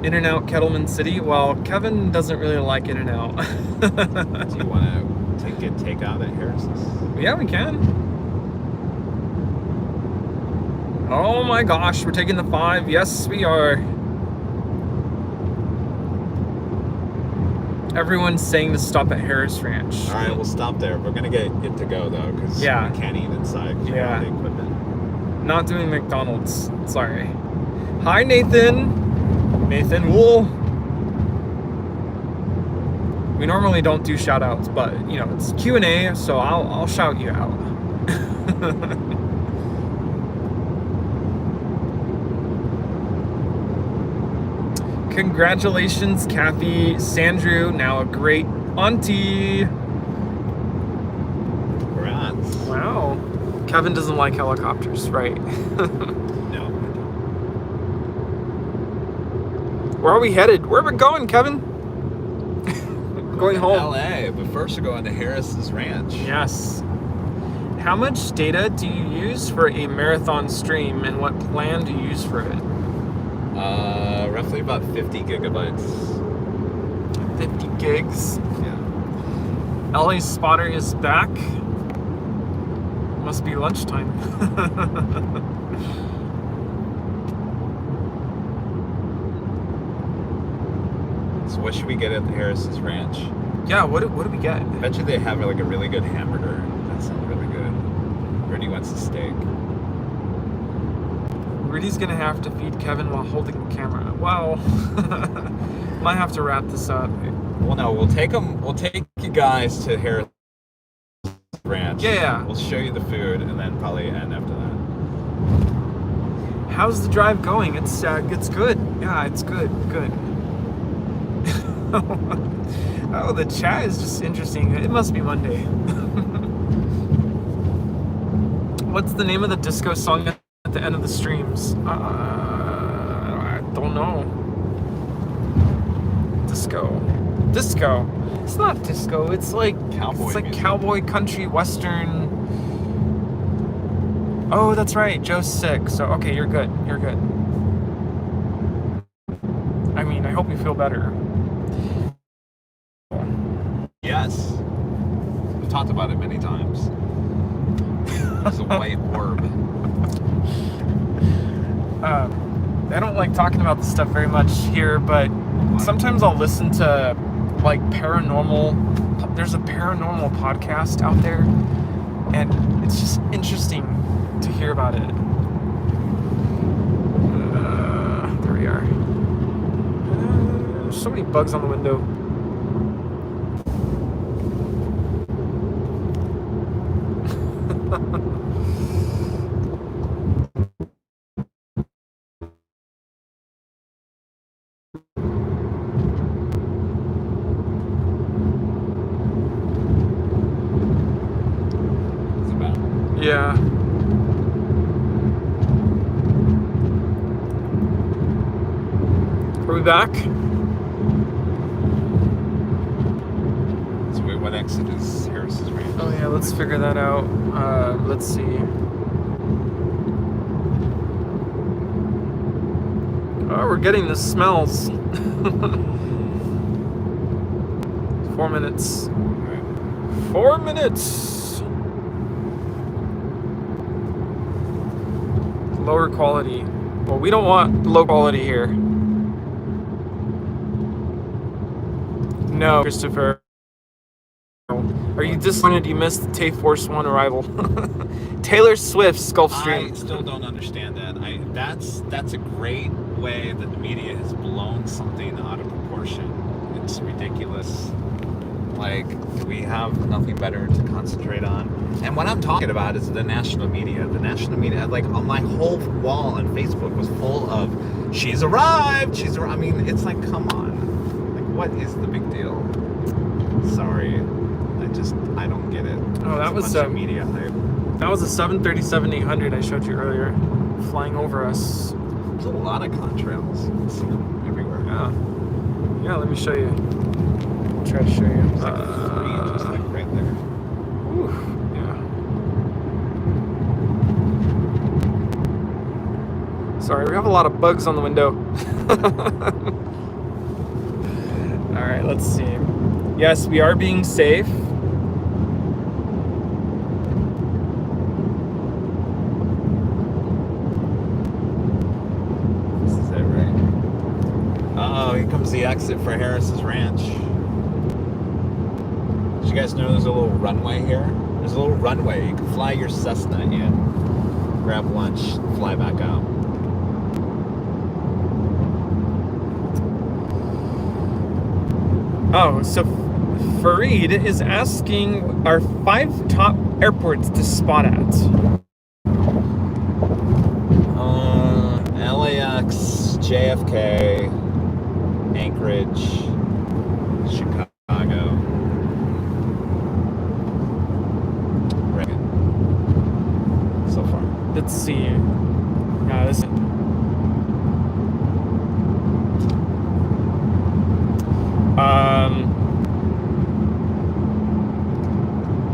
In-N-Out Kettleman City. Well, Kevin doesn't really like In-N-Out. Do you want to get takeout at Harris's? Yeah, we can. Oh my gosh, we're taking the 5. Yes, we are. Everyone's saying to stop at Harris Ranch. All right, we'll stop there. We're going to get it to go, though, because we can't eat inside. Yeah. The equipment. Not doing McDonald's. Sorry. Hi, Nathan. Nathan Wool. We normally don't do shout outs, but you know, it's Q&A, so I'll shout you out. Congratulations, Kathy Sandrew, now a great auntie. Congrats. Wow. Kevin doesn't like helicopters, right? No. Where are we headed? Where are we going, Kevin? We're going home. LA, but first we're going to Harris's Ranch. Yes. How much data do you use for a marathon stream, and what plan do you use for it? Roughly about 50 gigabytes. 50 gigs. Yeah. LA Spotter is back. Must be lunchtime. So what should we get at the Harris's Ranch? Yeah, what do we get? I bet you they have like a really good hamburger. That sounds really good. Rudy wants a steak. Rudy's gonna have to feed Kevin while holding the camera. Wow. Might have to wrap this up. Well, no, we'll take you guys to Harris Ranch. Yeah. We'll show you the food and then probably end after that. How's the drive going? It's good. Yeah, it's good. Good. Oh, the chat is just interesting. It must be Monday. What's the name of the disco song at the end of the streams? I don't know. Disco. It's not disco. It's like Cowboy It's like music. cowboy, country, western. Oh, that's right. Joe's sick. So okay, you're good. You're good. I mean, I hope you feel better. Yes. We've talked about it many times. It's a white orb. I don't like talking about this stuff very much here, but sometimes I'll listen to like paranormal. There's a paranormal podcast out there, and it's just interesting to hear about it. There we are. So many bugs on the window. It's about. Yeah. Are we back? So wait, what exit is Harris's Ranch? Oh yeah, let's figure that out. Let's see. Oh, we're getting the smells. 4 minutes. Alright. 4 minutes. Lower quality. Well, we don't want low quality here. No, Christopher. Are you disappointed you missed the TAFE Force 1 arrival? Taylor Swift's Gulfstream. I still don't understand that. That's a great way that the media has blown something out of proportion. It's ridiculous. Like, we have nothing better to concentrate on. And what I'm talking about is the national media. The national media, like, on my whole wall on Facebook was full of, she's arrived, I mean, it's like, come on. Like, what is the big deal? Sorry. I don't get it. Oh, that was a bunch of media hype. That was a 737-800 I showed you earlier, flying over us. There's a lot of contrails. I see them everywhere. Yeah. Yeah, let me show you. Try to show you. It's like a fleet, just like right there. Oof, yeah. Sorry, we have a lot of bugs on the window. All right, let's see. Yes, we are being safe. This is it, right? Uh-oh, here comes the exit for Harris's Ranch. Did you guys know there's a little runway here? There's a little runway. You can fly your Cessna in, grab lunch, fly back out. Oh, so Fareed is asking our 5 top airports to spot at. LAX, JFK, Anchorage, Chicago. Right. So far. Let's see. This.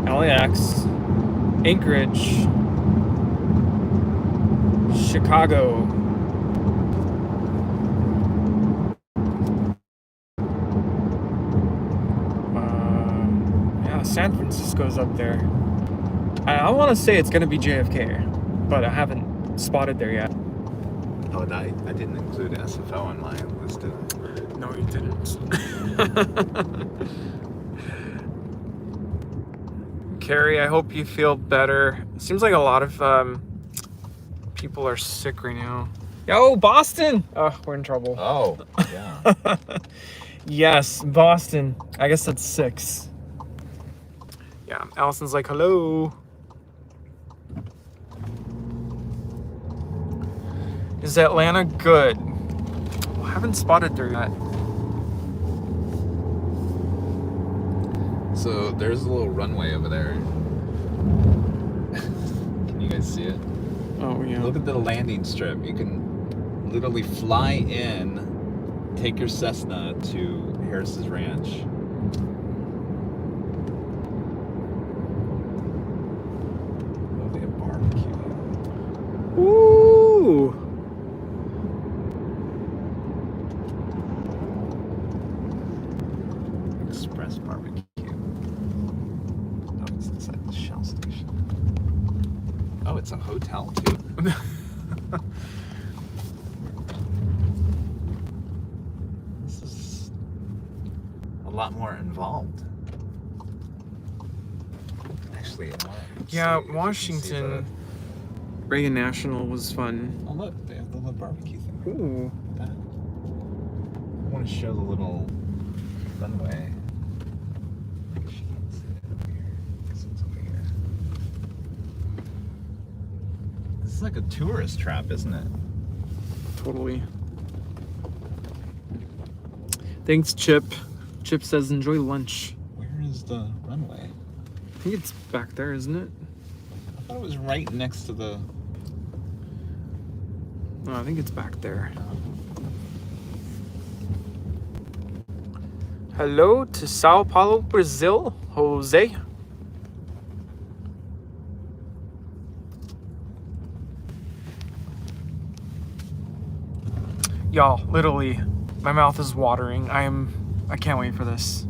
LAX, Anchorage, Chicago, yeah, San Francisco's up there. I want to say it's gonna be JFK, but I haven't spotted there yet. Oh, and I didn't include SFO on my list, did I? No, you didn't. Carrie, I hope you feel better. Seems like a lot of people are sick right now. Yo, Boston! Oh, we're in trouble. Oh, yeah. Yes, Boston. I guess that's 6. Yeah, Allison's like, hello. Is Atlanta good? I haven't spotted there yet. So there's a little runway over there. Can you guys see it? Oh, yeah. Look at the landing strip. You can literally fly in, take your Cessna to Harris's Ranch. Oh, they have barbecue. Ooh! Express barbecue. Oh, it's inside the Shell station. Oh, it's a hotel too. This is a lot more involved. Actually, Yeah, Washington. Reagan National was fun. Oh look, they have the little barbecue thing. Ooh. Look at that. I want to show the little runway. Maybe she can see it over here. I guess it's over here. This is like a tourist trap, isn't it? Totally. Thanks, Chip. Chip says enjoy lunch. Where is the runway? I think it's back there, isn't it? I thought it was right next to the... No, I think it's back there. Hello to Sao Paulo, Brazil, Jose. Y'all, literally, my mouth is watering. I can't wait for this.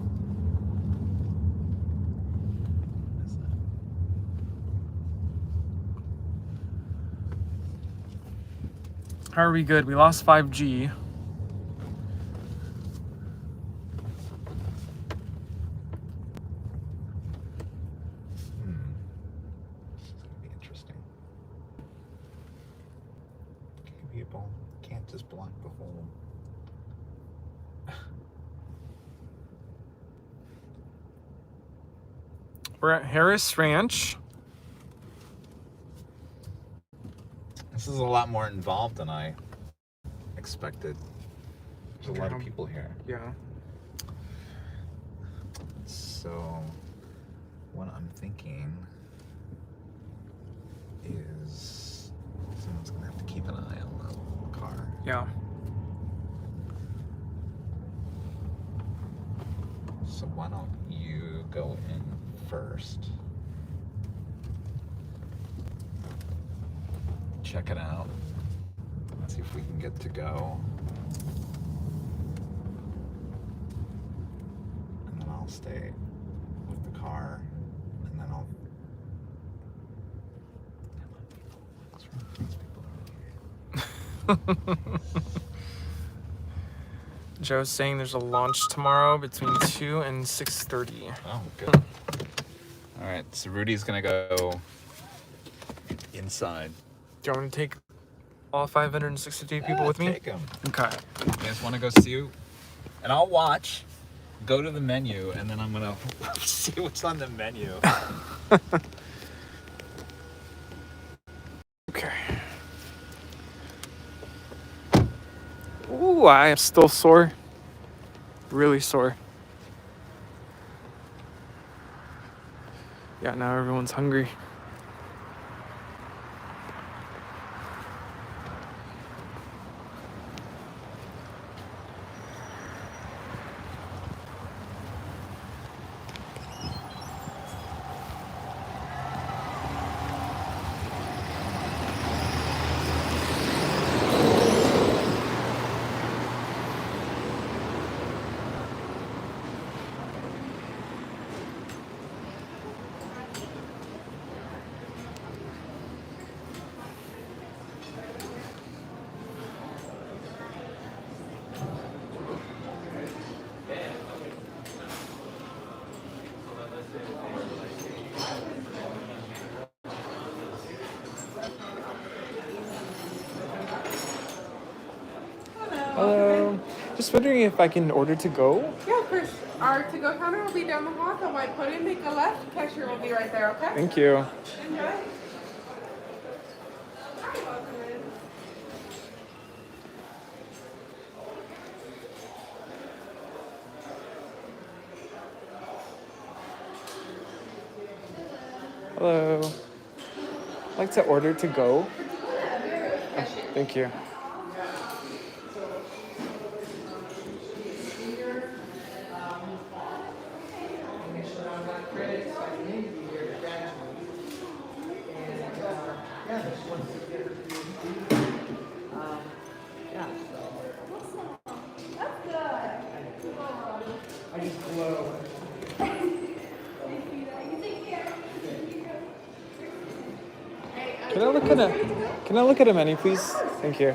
How are we good? We lost 5G. This is gonna be interesting. People can't just block the whole... We're at Harris Ranch. This is a lot more involved than I expected. There's a lot of people here. Yeah. So, what I'm thinking is someone's gonna have to keep an eye on the car. Yeah. So why don't you go in first? Check it out. Let's see if we can get to go. And then I'll stay with the car. And then I'll... What's wrong with these people over here? Joe's saying there's a launch tomorrow between 2 and 6:30. Oh, good. All right, so Rudy's gonna go inside. Do you want me to take all 563 people with me? Take them. Okay. You guys want to go see? And I'll watch. Go to the menu, and then I'm gonna see what's on the menu. Okay. Ooh, I am still sore. Really sore. Yeah, now everyone's hungry. Hello. Just wondering if I can order to go. Yeah, of course. Our to-go counter will be down the hall. So I put in, make a left. Cashier will be right there, okay? Thank you. Enjoy. Hello. I'd like to order to go. Oh, thank you. Can I look at a menu, please? Thank you.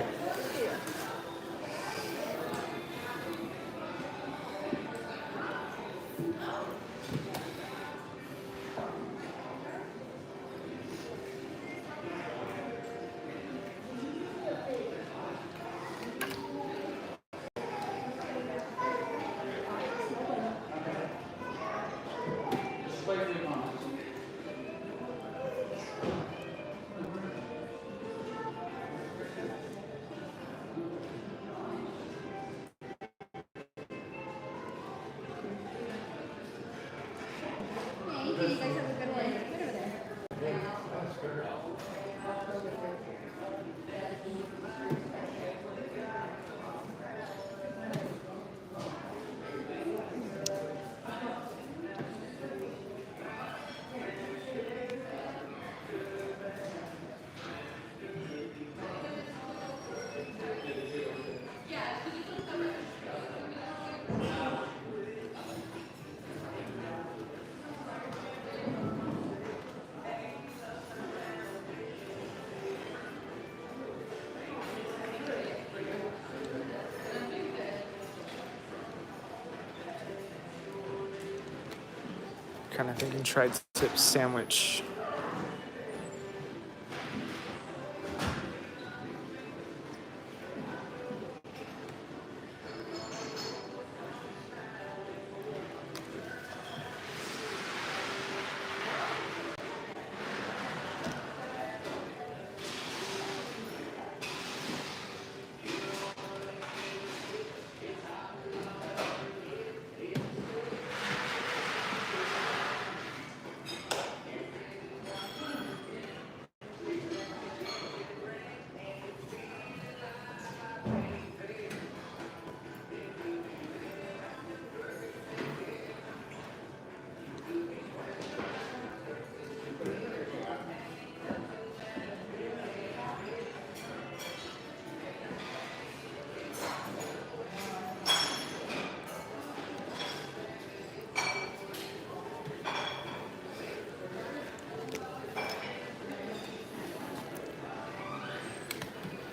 Kind of thinking tri-tip sandwich.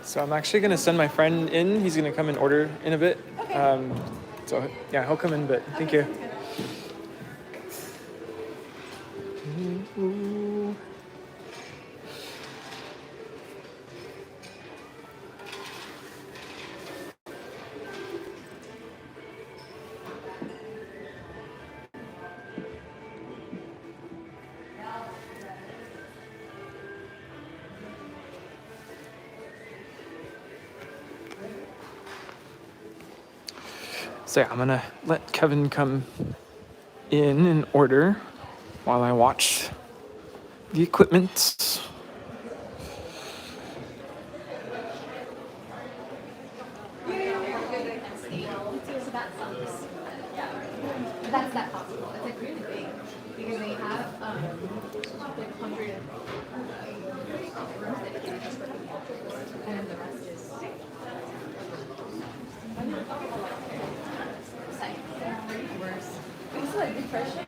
So I'm actually going to send my friend in. He's going to come and order in a bit. Okay. So yeah, he'll come in a bit. Thank you. So yeah, I'm gonna let Kevin come in and order while I watch the equipment. That's that possible. It's like really big because they have like 100 rooms dedicated just for people, and then the rest is site. Worse. It's like depression,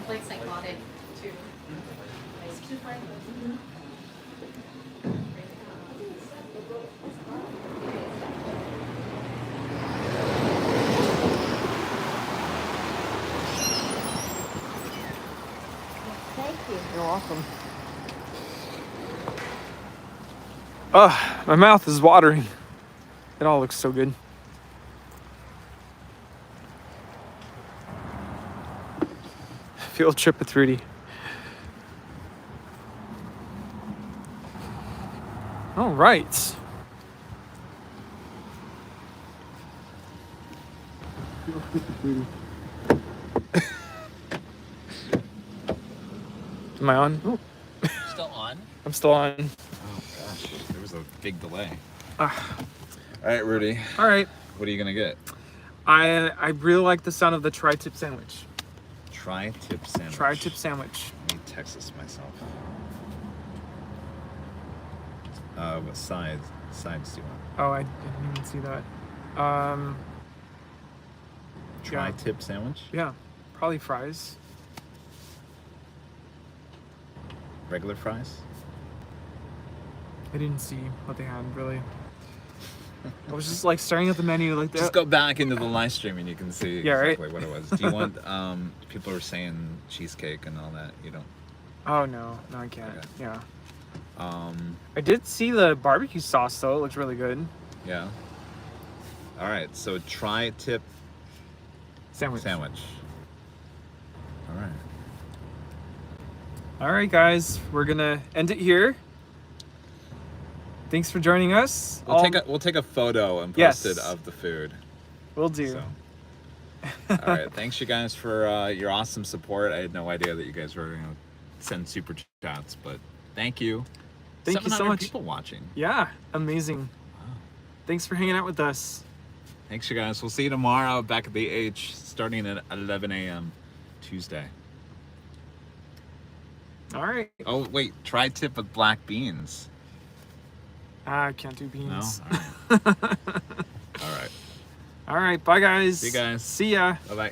like psychotic too. You're welcome. Oh, my mouth is watering. It all looks so good. Field trip with Rudy. All right. Am I on? Still on? I'm still on. Oh gosh, there was a big delay. Ah. All right, Rudy. All right. What are you gonna get? I really like the sound of the tri-tip sandwich. Tri-tip sandwich. Tri-tip sandwich. Let me text this myself. What sides do you want? Oh, I didn't even see that. Tri-tip sandwich? Yeah, probably fries. Regular fries? I didn't see what they had really. I was just like staring at the menu like that. Just go back into the live stream and you can see Yeah, right? exactly what it was. Do you want, people are saying cheesecake and all that. You don't? Oh no, I can't. Okay. Yeah. Um, I did see the barbecue sauce though. It looks really good. yeah. All right, so tri-tip Sandwich. All right. All right, guys, we're gonna end it here. Thanks for joining us. We'll take a photo and post it of the food. We'll do. So. All right, thanks you guys for your awesome support. I had no idea that you guys were going to send super chats, but thank you. Thank you so 700 much. people watching. Yeah, amazing. Wow. Thanks for hanging out with us. Thanks you guys. We'll see you tomorrow back at the H starting at 11 a.m. Tuesday. All right. Oh, wait, tri-tip with black beans. I can't do No? beans. All right. All right. All right, bye guys. See you guys. See ya. Bye-bye.